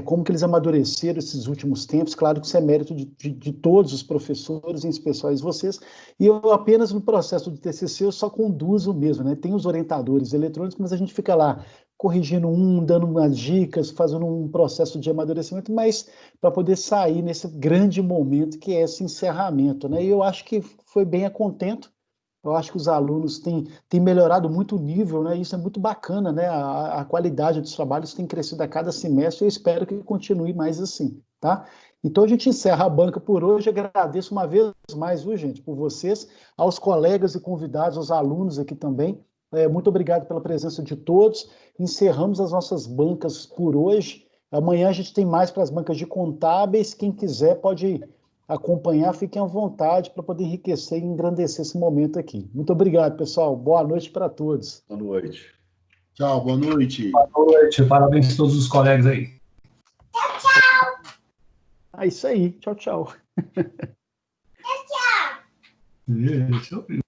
como que eles amadureceram esses últimos tempos, claro que isso é mérito de todos os professores, em especial vocês, e eu apenas no processo de TCC eu só conduzo mesmo, né? Tem os orientadores eletrônicos, mas a gente fica lá corrigindo dando umas dicas, fazendo um processo de amadurecimento, mas para poder sair nesse grande momento que é esse encerramento, né? E eu acho que foi bem a contento. Eu acho que os alunos têm melhorado muito o nível, né? Isso é muito bacana, né? A qualidade dos trabalhos tem crescido a cada semestre e eu espero que continue mais assim, tá? Então a gente encerra a banca por hoje. Agradeço uma vez mais, viu, gente, por vocês, aos colegas e convidados, aos alunos aqui também. Muito obrigado pela presença de todos. Encerramos as nossas bancas por hoje. Amanhã a gente tem mais para as bancas de contábeis. Quem quiser pode acompanhar, fiquem à vontade para poder enriquecer e engrandecer esse momento aqui. Muito obrigado, pessoal. Boa noite para todos. Boa noite. Tchau, boa noite. Boa noite. Parabéns a todos os colegas aí. É isso aí. Tchau, tchau. Deixa eu ver.